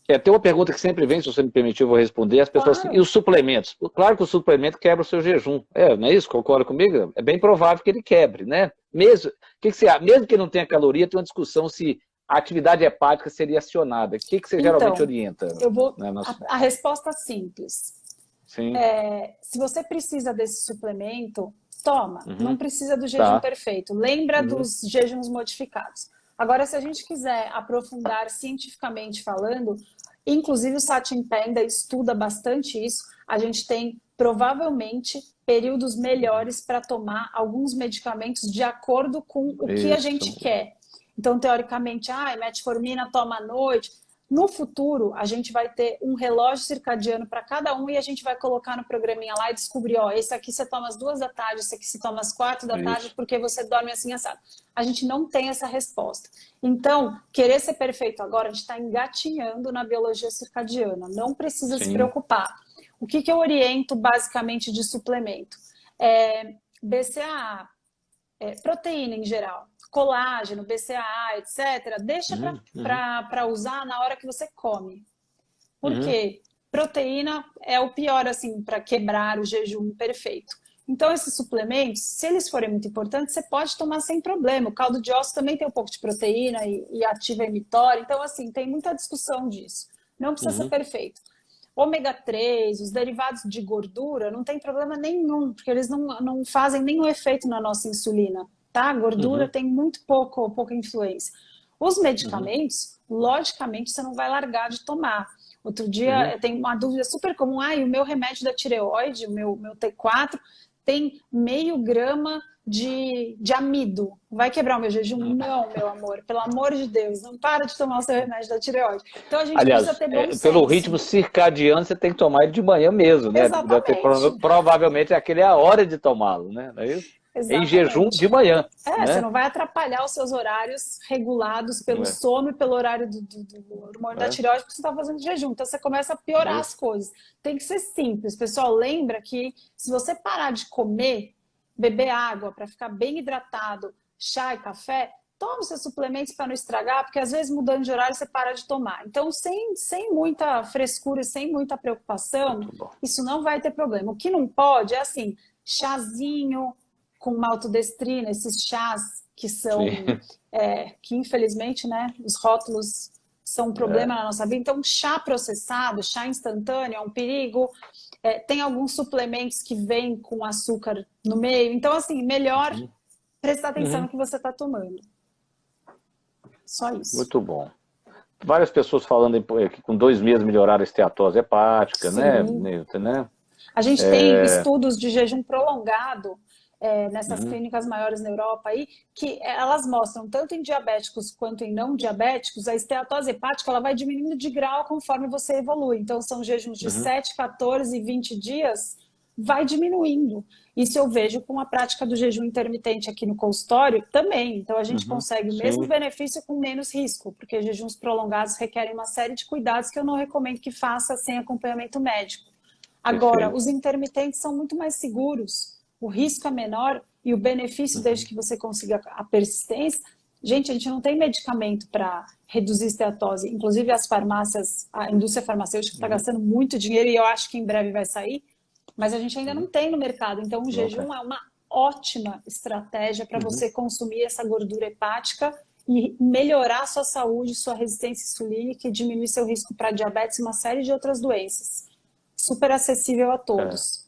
Tem uma pergunta que sempre vem, se você me permitir, eu vou responder. As pessoas assim, e Claro. os suplementos? Claro que o suplemento quebra o seu jejum. Não é isso? Concorda comigo? É bem provável que ele quebre, né? Mesmo, que você acha? Mesmo que não tenha caloria, tem uma discussão se a atividade hepática seria acionada. O que você geralmente Então, orienta? eu vou. Né, A resposta simples. Sim. Se você precisa desse suplemento, toma. Não Uhum. precisa do jejum Tá. perfeito. Lembra Uhum. dos jejuns modificados. Agora, se a gente quiser aprofundar cientificamente falando, inclusive o Satchin Panda estuda bastante isso, a gente tem provavelmente períodos melhores para tomar alguns medicamentos de acordo com o que a Isso. gente quer. Então, teoricamente, metformina toma à noite. No futuro, a gente vai ter um relógio circadiano para cada um e a gente vai colocar no programinha lá e descobrir, ó, esse aqui você toma às 2 da tarde, esse aqui você toma às 4 da tarde, Isso. porque você dorme assim assado. A gente não tem essa resposta. Então, querer ser perfeito agora, a gente está engatinhando na biologia circadiana. Não precisa se Sim. preocupar. O que eu oriento basicamente de suplemento? BCAA, proteína em geral, colágeno, BCAA, etc., deixa Uhum. para usar na hora que você come. Por Uhum. quê? Proteína é o pior, assim, para quebrar o jejum perfeito. Então, esses suplementos, se eles forem muito importantes, você pode tomar sem problema. O caldo de ossos também tem um pouco de proteína e ativa emitória. Então, assim, tem muita discussão disso. Não precisa ser Uhum. perfeito. Ômega 3, os derivados de gordura, não tem problema nenhum, porque eles não fazem nenhum efeito na nossa insulina, tá? A gordura Uhum. tem muito pouca influência. Os Uhum. medicamentos, logicamente, você não vai largar de tomar. Outro dia, Uhum. eu tenho uma dúvida super comum, o meu remédio da tireoide, o meu T4, tem meio grama de amido. Vai quebrar o meu jejum? Não, meu amor, pelo amor de Deus, não para de tomar o seu remédio da tireoide. Então a gente precisa Aliás, ter bom pelo senso. ritmo circadiano, você tem que tomar ele de manhã mesmo, né? Deve ter, Exatamente, provavelmente aquele é a hora de tomá-lo, né? Não é isso? Em jejum de exatamente. manhã, Você né? não vai atrapalhar os seus horários regulados pelo Não é? sono e pelo horário do hormônio da É? tireoide, porque você está fazendo jejum. Então você começa a piorar as Isso. coisas. Tem que ser simples. Pessoal, lembra que se você parar de comer, beber água para ficar bem hidratado, chá e café, toma os seus suplementos para não estragar, porque às vezes mudando de horário você para de tomar. Então, sem muita frescura e sem muita preocupação, Muito bom. isso não vai ter problema. O que não pode é assim, chazinho com maltodestrina, esses chás que são, Sim. que infelizmente, né, os rótulos são um problema É. na nossa vida. Então, chá processado, chá instantâneo é um perigo. Tem alguns suplementos que vêm com açúcar no meio. Então, assim, melhor Uhum. prestar atenção Uhum. no que você está tomando. Só isso. Muito bom. Várias pessoas falando que com 2 meses melhoraram a esteatose hepática, né, Sim. Nilton, né? A gente tem estudos de jejum prolongado nessas Uhum. clínicas maiores na Europa aí, que elas mostram, tanto em diabéticos quanto em não diabéticos, a esteatose hepática ela vai diminuindo de grau conforme você evolui. Então, são jejuns de Uhum. 7, 14 e 20 dias, vai diminuindo. Isso eu vejo com a prática do jejum intermitente aqui no consultório também. Então, a gente Uhum. consegue o mesmo Sim. benefício com menos risco, porque jejuns prolongados requerem uma série de cuidados que eu não recomendo que faça sem acompanhamento médico. Agora, Perfeito. os intermitentes são muito mais seguros, o risco é menor e o benefício, desde Uhum. que você consiga a persistência. Gente, a gente não tem medicamento para reduzir esteatose. Inclusive, as farmácias, a indústria farmacêutica está Uhum. gastando muito dinheiro e eu acho que em breve vai sair, mas a gente ainda não Uhum. tem no mercado. Então, o Não tem. jejum é uma ótima estratégia para Uhum. você consumir essa gordura hepática e melhorar a sua saúde, sua resistência insulínica e diminuir seu risco para diabetes e uma série de outras doenças. Super acessível a É. todos.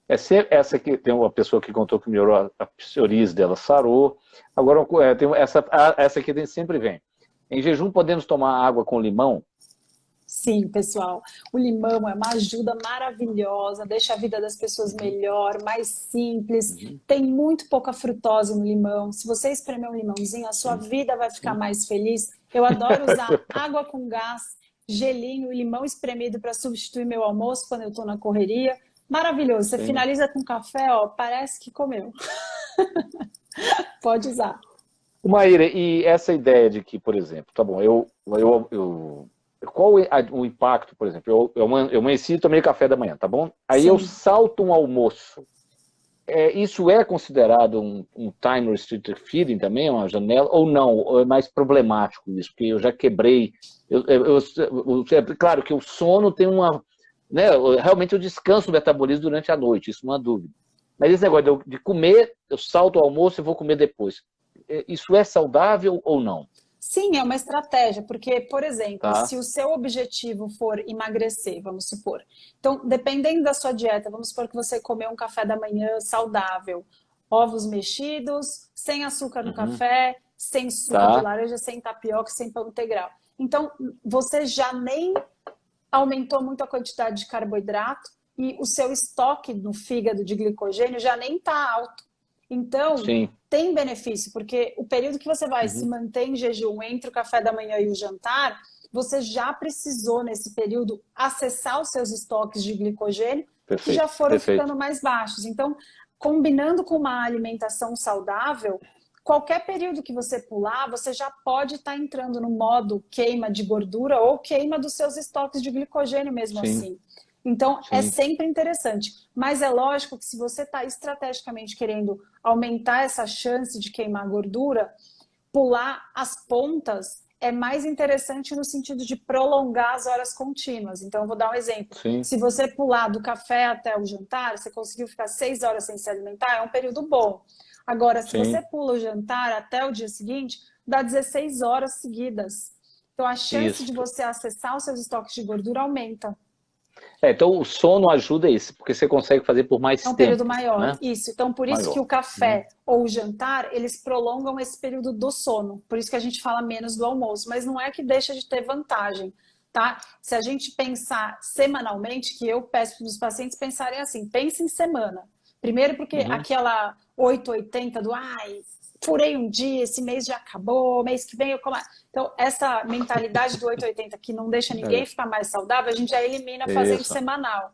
Essa aqui, tem uma pessoa que contou que melhorou a psoríase dela, sarou. Agora, essa aqui sempre vem. Em jejum, podemos tomar água com limão? Sim, pessoal, o limão é uma ajuda maravilhosa, deixa a vida das pessoas melhor, mais simples, Uhum. tem muito pouca frutose no limão. Se você espremer um limãozinho, a sua Sim, vida vai ficar sim. mais feliz. Eu adoro usar água com gás, gelinho e limão espremido para substituir meu almoço quando eu estou na correria. Maravilhoso. Você Sim. finaliza com café, ó, parece que comeu. Pode usar. Maíra, e essa ideia de que, por exemplo, tá bom, qual é o impacto, por exemplo, eu amanheci e tomei café da manhã, tá bom? Aí eu Sim. salto um almoço. Isso é considerado um time restricted feeding também, uma janela, ou não? Ou é mais problemático isso? Porque eu já quebrei. É claro que o sono tem uma. Né, realmente eu descanso o metabolismo durante a noite, isso não há dúvida. Mas esse negócio de comer, eu salto o almoço e vou comer depois. Isso é saudável ou não? Sim, é uma estratégia, porque, por exemplo, Tá? se o seu objetivo for emagrecer, vamos supor, então, dependendo da sua dieta, vamos supor que você comeu um café da manhã saudável, ovos mexidos, sem açúcar no Uhum. café, sem suco de Tá? laranja, sem tapioca, sem pão integral. Então, você já nem aumentou muito a quantidade de carboidrato e o seu estoque no fígado de glicogênio já nem está alto. Então, Sim. tem benefício, porque o período que você vai se Uhum. manter em jejum entre o café da manhã e o jantar, você já precisou, nesse período, acessar os seus estoques de glicogênio, que já Perfeito, foram perfeito. ficando mais baixos. Então, combinando com uma alimentação saudável, qualquer período que você pular, você já pode estar entrando no modo queima de gordura ou queima dos seus estoques de glicogênio mesmo Sim, assim. Então, é sim. sempre interessante. Mas é lógico que se você está estrategicamente querendo aumentar essa chance de queimar gordura, pular as pontas é mais interessante no sentido de prolongar as horas contínuas. Então, eu vou dar um exemplo. Sim, Se você pular do café até o jantar, você conseguiu ficar 6 horas sem se alimentar, é um período bom. Agora, se você sim. pula o jantar até o dia seguinte, dá 16 horas seguidas. Então, a chance de Isso. você acessar os seus estoques de gordura aumenta. Então o sono ajuda isso, porque você consegue fazer por É mais um período tempo, maior, né? isso. Então, por isso que Maior. o Né? café ou o jantar, eles prolongam esse período do sono. Por isso que a gente fala menos do almoço. Mas não é que deixa de ter vantagem, tá? Se a gente pensar semanalmente, que eu peço para os pacientes pensarem assim, pense em semana. Primeiro porque Uhum. aquela 880 do, ai, furei um dia, esse mês já acabou, mês que vem eu como... Então, essa mentalidade do 880 que não deixa ninguém ficar mais saudável, a gente já elimina fazendo Isso, semanal.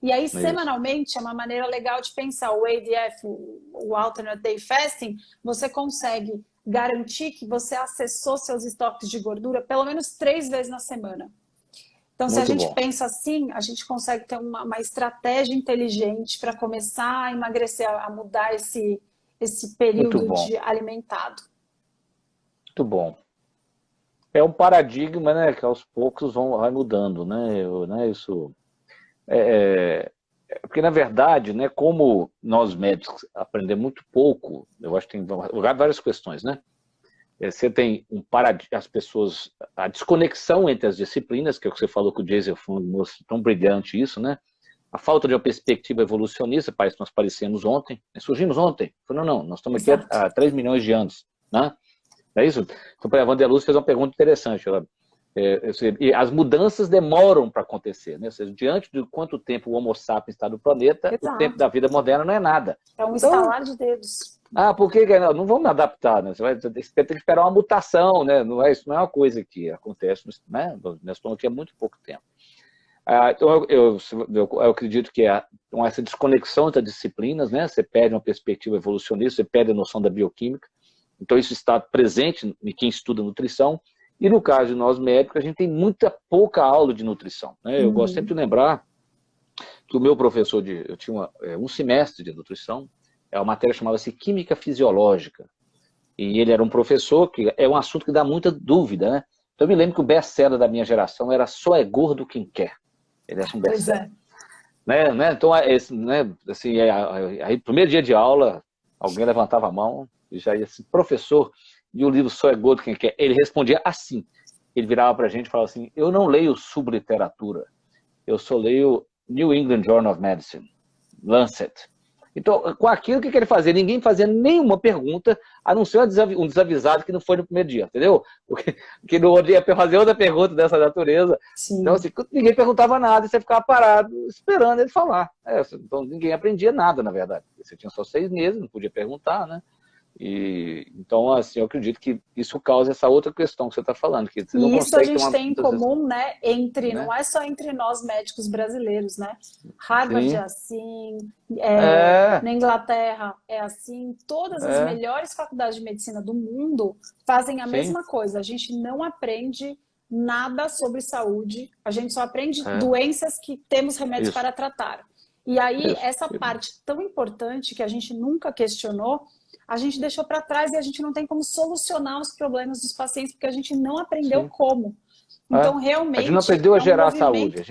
E aí, isso. semanalmente, é uma maneira legal de pensar. O ADF, o Alternate Day Fasting, você consegue garantir que você acessou seus estoques de gordura pelo menos 3 vezes na semana. Então, se a Muito gente bom. pensa assim, a gente consegue ter uma estratégia inteligente para começar a emagrecer, a mudar esse Muito período bom. de alimentado. Muito bom. É um paradigma, né, que aos poucos vai mudando, né? Isso porque na verdade, né, como nós médicos aprendemos muito pouco, eu acho que tem várias questões, né? Você tem as pessoas, a desconexão entre as disciplinas, que é o que você falou que o Jason Fung mostrou tão brilhante isso, né? A falta de uma perspectiva evolucionista, parece que nós parecemos ontem, surgimos ontem. Falei, não, nós estamos aqui Exato. há 3 milhões de anos, né? Não é isso? Então, a Vanderluz fez uma pergunta interessante. E as mudanças demoram para acontecer, né? Ou seja, diante de quanto tempo o Homo sapiens está no planeta, o tempo Exato. da vida moderna não é nada. É um Então, estalar de dedos. por que não vamos adaptar, né? Você tem que esperar uma mutação, né? Isso não é uma coisa que acontece, né? Nós estamos aqui há muito pouco tempo. Então, eu acredito que com essa desconexão entre as disciplinas, né? Você perde uma perspectiva evolucionista, você perde a noção da bioquímica. Então, isso está presente em quem estuda nutrição. E no caso de nós médicos, a gente tem pouca aula de nutrição, né? Eu gosto sempre de lembrar que o meu professor, eu tinha um semestre de nutrição, a matéria chamava-se Química Fisiológica. E ele era um professor, que é um assunto que dá muita dúvida, né? Então, eu me lembro que o best-seller da minha geração era Só é Gordo Quem Quer. Ele é um Pois best-seller. é. Né? Então, assim, aí, primeiro dia de aula, alguém levantava a mão e já ia assim, professor, e o livro Só é Gordo Quem Quer? Ele respondia assim. Ele virava para a gente e falava assim, eu não leio subliteratura, eu só leio New England Journal of Medicine, Lancet. Então, com aquilo, o que ele fazia? Ninguém fazia nenhuma pergunta, a não ser um desavisado que não foi no primeiro dia, entendeu? Que no outro dia ia fazer outra pergunta dessa natureza. Sim. Então, assim, ninguém perguntava nada e você ficava parado esperando ele falar. Então, ninguém aprendia nada, na verdade. Você tinha só 6 meses, não podia perguntar, né? Então, assim, eu acredito que isso causa essa outra questão que você está falando. Que você não e isso a consegue gente tem em comum, né? Não é só entre nós médicos brasileiros, né? Harvard Sim. é assim, na Inglaterra é assim, todas as melhores faculdades de medicina do mundo fazem a mesma coisa. A gente não aprende nada sobre saúde, a gente só aprende doenças que temos remédios para tratar. E aí, essa parte tão importante que a gente nunca questionou, a gente deixou para trás e a gente não tem como solucionar os problemas dos pacientes porque a gente não aprendeu como. Então, realmente... A gente não aprendeu a gerar saúde.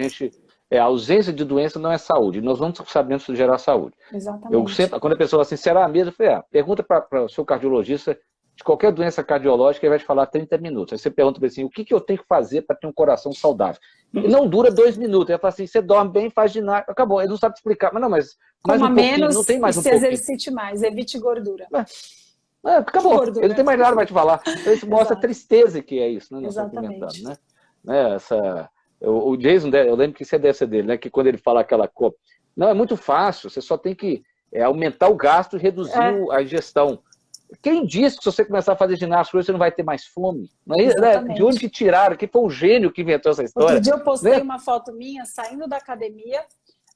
A ausência de doença não é saúde. Nós não sabemos gerar saúde. Exatamente. Quando a pessoa fala assim, será mesmo? Eu falei, pergunta para o seu cardiologista de qualquer doença cardiológica, ele vai te falar 30 minutos. Aí você pergunta para ele assim, o que eu tenho que fazer para ter um coração saudável? E não dura 2 minutos. Ele fala assim, você dorme bem, faz ginástica, acabou. Ele não sabe te explicar. Mas não, mas mais um pouquinho, não tem mais um pouquinho. Se exercite mais, evite gordura. Acabou. Gordura, ele não tem mais nada para te falar. Então, isso mostra a tristeza que é isso, né? Nós estamos comentando, né? O Jason, eu lembro que isso é dessa dele, né? Que quando ele fala aquela coisa, não, é muito fácil, você só tem que aumentar o gasto e reduzir a ingestão. Quem disse que se você começar a fazer ginástica hoje, você não vai ter mais fome? Não é, né? De onde que tiraram? Quem foi o gênio que inventou essa história? Outro dia eu postei uma foto minha saindo da academia,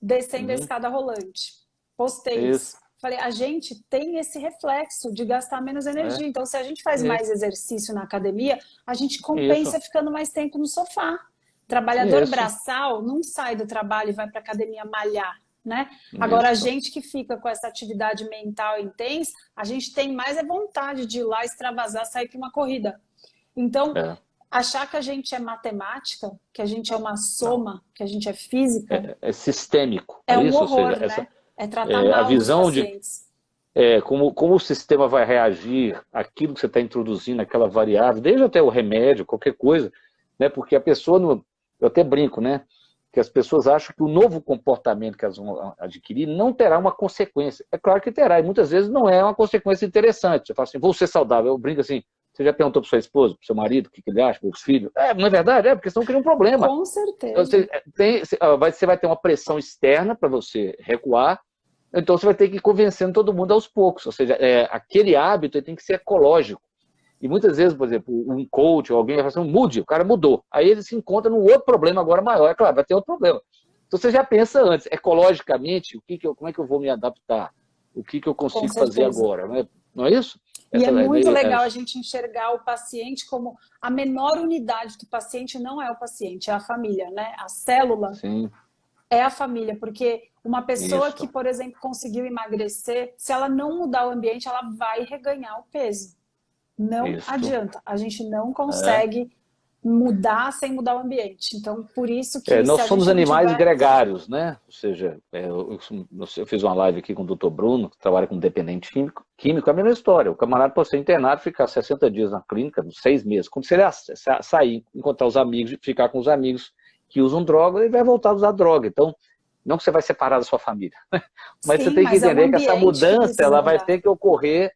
descendo a escada rolante. Postei isso. Falei, a gente tem esse reflexo de gastar menos energia. Então, se a gente faz mais exercício na academia, a gente compensa ficando mais tempo no sofá. Trabalhador braçal não sai do trabalho e vai para a academia malhar. Né? Agora, a gente que fica com essa atividade mental intensa, a gente tem mais vontade de ir lá, extravasar, sair para uma corrida. Então, achar que a gente é matemática, que a gente é uma soma, que a gente é física... É sistêmico. É um horror, né? É tratar mal a visão os pacientes. Como o sistema vai reagir àquilo que você está introduzindo, aquela variável, desde até o remédio, qualquer coisa, né? Porque a pessoa, eu até brinco, né? Que as pessoas acham que o novo comportamento que elas vão adquirir não terá uma consequência. É claro que terá, e muitas vezes não é uma consequência interessante. Você fala assim, vou ser saudável. Eu brinco assim, você já perguntou para sua esposa, para seu marido, o que ele acha, para os filhos? Não é verdade? Porque senão cria um problema. Com certeza. Você vai ter uma pressão externa para você recuar, então você vai ter que ir convencendo todo mundo aos poucos. Ou seja, aquele hábito tem que ser ecológico. E muitas vezes, por exemplo, um coach ou alguém vai falar assim, mude, o cara mudou. Aí ele se encontra num outro problema agora maior. É claro, vai ter outro problema. Então você já pensa antes, ecologicamente, como é que eu vou me adaptar? O que eu consigo fazer agora? Não é isso? E é muito legal a gente enxergar o paciente como a menor unidade do paciente não é o paciente, é a família, né? A célula é a família, porque uma pessoa que, por exemplo, conseguiu emagrecer, se ela não mudar o ambiente, ela vai reganhar o peso. Não adianta, a gente não consegue mudar sem mudar o ambiente. Então, por isso que... nós somos animais gregários, né? Ou seja, eu fiz uma live aqui com o Dr. Bruno, que trabalha com dependente químico, é a mesma história. O camarada pode ser internado, ficar 60 dias na clínica, 6 meses. Quando ele sair, encontrar os amigos, ficar com os amigos que usam droga, ele vai voltar a usar droga. Então, não que você vai separar da sua família, mas você tem que entender que essa mudança ela vai ter que ocorrer,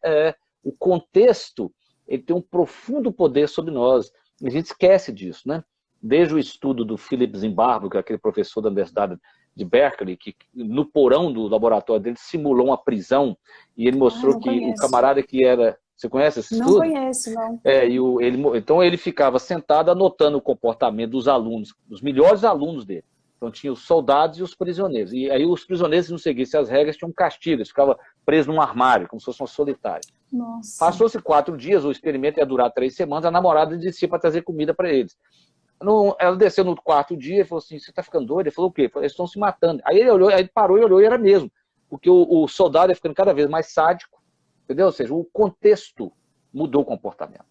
o contexto, ele tem um profundo poder sobre nós. A gente esquece disso, né? Desde o estudo do Philip Zimbardo, que é aquele professor da Universidade de Berkeley, que no porão do laboratório dele simulou uma prisão, e ele mostrou que o camarada que era... Você conhece esse estudo? Não conheço, não. Então ele ficava sentado anotando o comportamento dos alunos, dos melhores alunos dele. Então tinha os soldados e os prisioneiros. E aí os prisioneiros, se não seguissem as regras, tinham um castigo. Eles ficavam presos num armário, como se fosse uma solitária. Nossa. Passou-se 4 dias, o experimento ia durar 3 semanas, a namorada descia para trazer comida para eles. Ela desceu no 4º dia e falou assim, você está ficando doido? Ele falou, o quê? Eles estão se matando. Aí ele olhou, aí parou e olhou e era mesmo. Porque o soldado ia ficando cada vez mais sádico, entendeu? Ou seja, o contexto mudou o comportamento.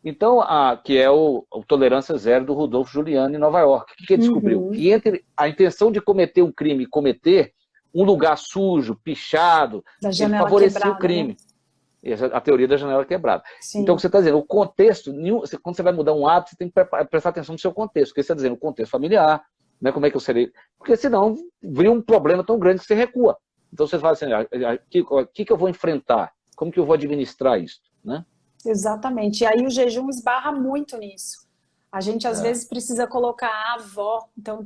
Então, que é o Tolerância Zero do Rudolph Giuliani em Nova York. O que ele descobriu? Que entre a intenção de cometer um crime e cometer um lugar sujo, pichado, ele favorecia o crime. Né? A teoria da janela quebrada. Sim. Então, o que você está dizendo, o contexto, quando você vai mudar um hábito, você tem que prestar atenção no seu contexto. Porque você está dizendo o contexto familiar, né, como é que eu serei... Porque senão, vira um problema tão grande que você recua. Então você fala assim, o que eu vou enfrentar? Como que eu vou administrar isso? Né? Exatamente. E aí o jejum esbarra muito nisso. A gente, às vezes, precisa colocar a avó. Então,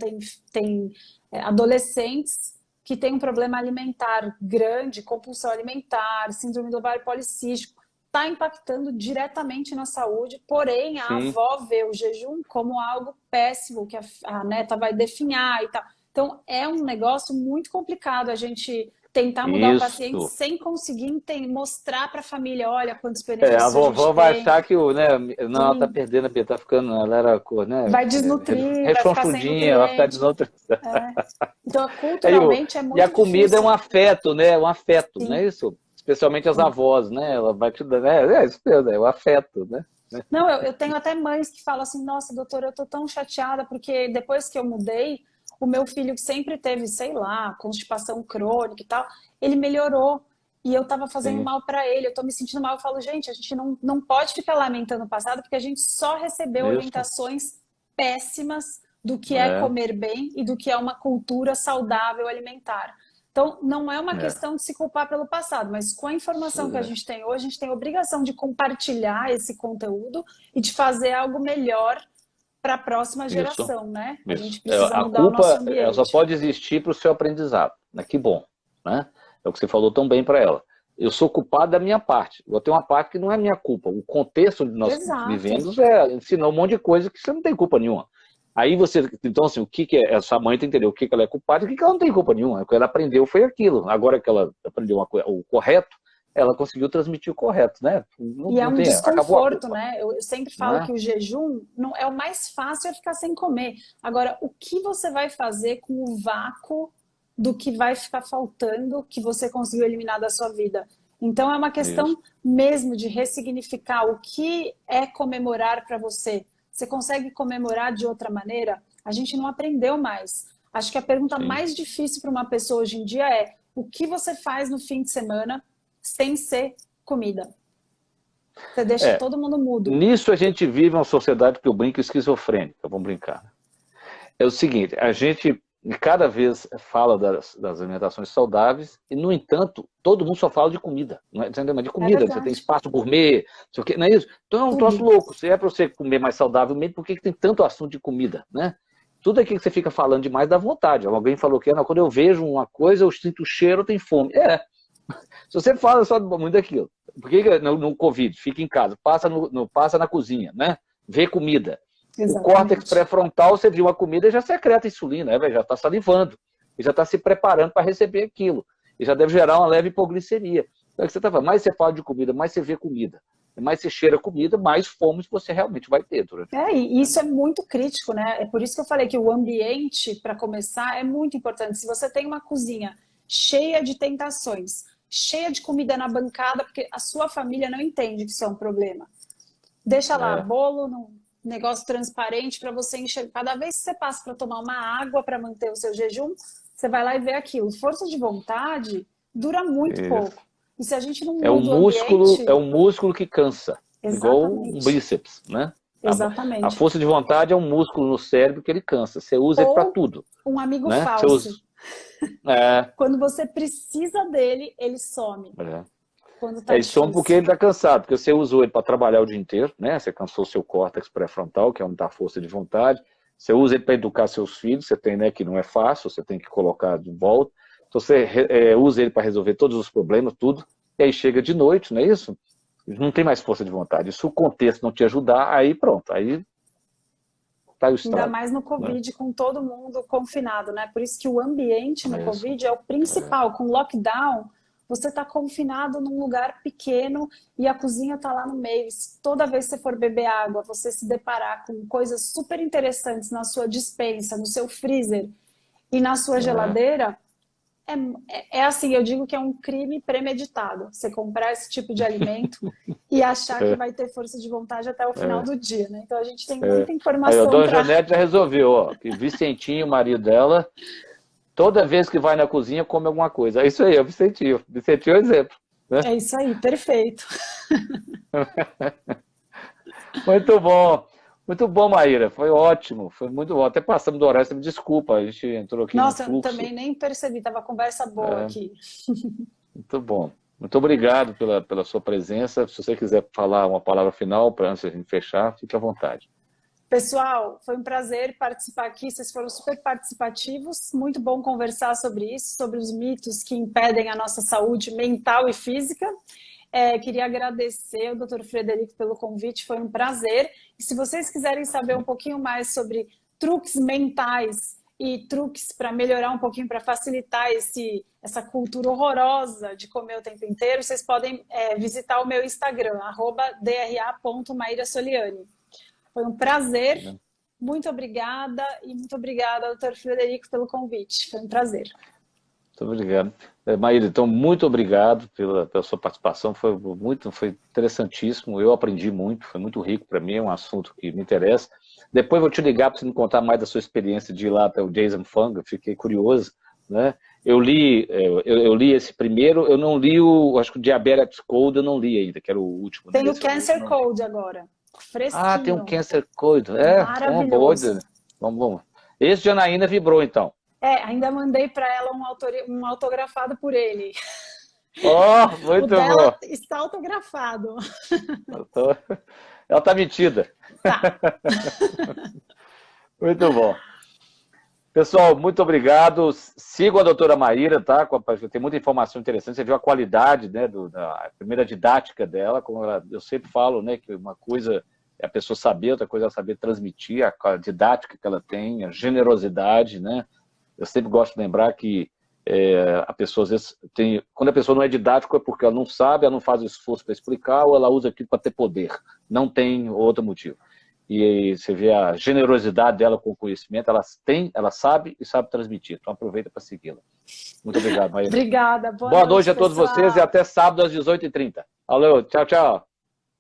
tem adolescentes que têm um problema alimentar grande, compulsão alimentar, síndrome do ovário policístico, está impactando diretamente na saúde, porém a avó vê o jejum como algo péssimo, que a neta vai definhar e tal. Então, é um negócio muito complicado a gente tentar mudar o paciente sem conseguir mostrar para a família, olha quantos benefícios a vovó vai achar que não, ela está perdendo, está ficando, ela era, né, vai desnutrir, vai ficar sem nutriente. Ela vai ficar desnutrida. Então, culturalmente é muito difícil. E a comida difícil. É um afeto, né? Um afeto, não é isso? Especialmente as avós, né? Ela vai te dar, né? Isso mesmo, é o afeto, né? Não, eu tenho até mães que falam assim, nossa, doutora, eu tô tão chateada porque depois que eu mudei, o meu filho que sempre teve, sei lá, constipação crônica e tal, ele melhorou e eu tava fazendo mal para ele, eu tô me sentindo mal. Eu falo, gente, a gente não pode ficar lamentando o passado porque a gente só recebeu orientações péssimas do que é comer bem e do que é uma cultura saudável alimentar. Então, não é uma questão de se culpar pelo passado, mas com a informação que a gente tem hoje, a gente tem a obrigação de compartilhar esse conteúdo e de fazer algo melhor para a próxima geração, né? A gente precisa mudar o nosso ambiente. Ela só pode existir para o seu aprendizado, né? Que bom, né? É o que você falou tão bem para ela. Eu sou culpado da minha parte. Eu tenho uma parte que não é minha culpa. O contexto onde nós vivemos ensinou um monte de coisa que você não tem culpa nenhuma. Aí você, então assim, o que é, essa mãe tem que entender o que ela é culpada e o que ela não tem culpa nenhuma. O que ela aprendeu foi aquilo. Agora que ela aprendeu o correto, ela conseguiu transmitir o correto, né? E é um desconforto, né? Eu sempre falo que o jejum não é o mais fácil, é ficar sem comer. Agora, o que você vai fazer com o vácuo do que vai ficar faltando, que você conseguiu eliminar da sua vida? Então, é uma questão mesmo de ressignificar o que é comemorar para você. Você consegue comemorar de outra maneira? A gente não aprendeu mais. Acho que a pergunta mais difícil para uma pessoa hoje em dia é o que você faz no fim de semana sem ser comida? Você deixa todo mundo mudo. Nisso a gente vive uma sociedade que eu brinco esquizofrênica, vamos brincar. É o seguinte, a gente cada vez fala das alimentações saudáveis e, no entanto, todo mundo só fala de comida. Não é de comida, você tem espaço gourmet, não é isso? Então é um troço louco. Se é para você comer mais saudavelmente, por que tem tanto assunto de comida, né? Tudo aquilo que você fica falando demais dá vontade. Alguém falou que quando eu vejo uma coisa, eu sinto o cheiro, eu tenho fome. Se você fala só muito daquilo, por que no Covid, fica em casa, passa na cozinha, né? Vê comida. Exatamente. O córtex pré-frontal, você viu uma comida e já secreta insulina, já está salivando, e já está se preparando para receber aquilo. E já deve gerar uma leve hipoglicemia. Então, você tá falando, mais você fala de comida, mais você vê comida. Mais você cheira comida, mais fome você realmente vai ter. E isso é muito crítico, né? É por isso que eu falei que o ambiente, para começar, é muito importante. Se você tem uma cozinha cheia de tentações, cheia de comida na bancada, porque a sua família não entende que isso é um problema. Deixa lá, bolo num negócio transparente para você enxergar. Cada vez que você passa para tomar uma água para manter o seu jejum, você vai lá e vê aquilo. Força de vontade dura muito pouco. E se a gente não muda o ambiente... É um músculo que cansa. Exatamente. Igual um bíceps, né? Exatamente. A força de vontade é um músculo no cérebro que ele cansa. Você usa ele para tudo. Um amigo né? falso. Quando você precisa dele, ele some. Quando tá ele some porque ele está cansado, porque você usou ele para trabalhar o dia inteiro, né? Você cansou o seu córtex pré-frontal, que é onde está a força de vontade. Você usa ele para educar seus filhos, você tem, né, que não é fácil, você tem que colocar de volta. Então você usa ele para resolver todos os problemas, tudo. E aí chega de noite, não é isso? Não tem mais força de vontade. Se o contexto não te ajudar, aí pronto, aí tá o estrago. Ainda mais no Covid, com todo mundo confinado, né? Por isso que o ambiente no Covid é o principal. Com lockdown, você está confinado num lugar pequeno e a cozinha está lá no meio. Toda vez que você for beber água, você se deparar com coisas super interessantes na sua despensa, no seu freezer e na sua geladeira, é assim, eu digo que é um crime premeditado. Você comprar esse tipo de alimento e achar que vai ter força de vontade até o final do dia, né? Então a gente tem muita informação. Aí, a dona Janete já resolveu, ó, que Vicentinho, o marido dela, toda vez que vai na cozinha, come alguma coisa. É isso aí, é o Vicentinho. Vicentinho é o exemplo. Né? É isso aí, perfeito. Muito bom. Muito bom, Maíra, foi ótimo, foi muito bom. Até passamos do horário, você me desculpa, a gente entrou aqui no Nossa, eu fluxo. também nem percebi, tava conversa boa É, aqui. muito bom. Muito obrigado pela sua presença. Se você quiser falar uma palavra final, para antes de a gente fechar, fique à vontade. Pessoal, foi um prazer participar aqui, vocês foram super participativos, muito bom conversar sobre isso, sobre os mitos que impedem a nossa saúde mental e física. Queria agradecer ao Dr. Frederico pelo convite, foi um prazer. E se vocês quiserem saber um pouquinho mais sobre truques mentais e truques para melhorar um pouquinho, para facilitar essa cultura horrorosa de comer o tempo inteiro, vocês podem visitar o meu Instagram, @dra.mairasoliani. Foi um prazer, muito obrigada e muito obrigada, Dr. Frederico, pelo convite. Foi um prazer. Muito obrigado. Maíra, então, muito obrigado pela sua participação, foi interessantíssimo, eu aprendi muito, foi muito rico para mim, é um assunto que me interessa. Depois vou te ligar para você me contar mais da sua experiência de ir lá até o Jason Fung, eu fiquei curioso, né? Eu li esse primeiro, eu não li acho que o Diabetes Code eu não li ainda, que era o último. Tem o Cancer Code agora, fresquinho. Ah, tem um Cancer Code, maravilhoso. Vamos. Esse de Janaína vibrou, então. Ainda mandei para ela um autografado por ele. Muito o dela bom. Está autografado. Ela está metida. Tá. Muito bom. Pessoal, muito obrigado. Sigam a doutora Maíra, tá? Tem muita informação interessante. Você viu a qualidade, né, da primeira didática dela. Eu sempre falo, né, que uma coisa é a pessoa saber, outra coisa é saber transmitir a didática que ela tem, a generosidade, né? Eu sempre gosto de lembrar que a pessoa, às vezes, quando a pessoa não é didática é porque ela não sabe, ela não faz o esforço para explicar ou ela usa aquilo para ter poder. Não tem outro motivo. E você vê a generosidade dela com o conhecimento, ela sabe e sabe transmitir. Então aproveita para segui-la. Muito obrigado, Maíra. Obrigada. Boa noite a todos pessoal. vocês e até sábado às 18h30. Alô, tchau, tchau.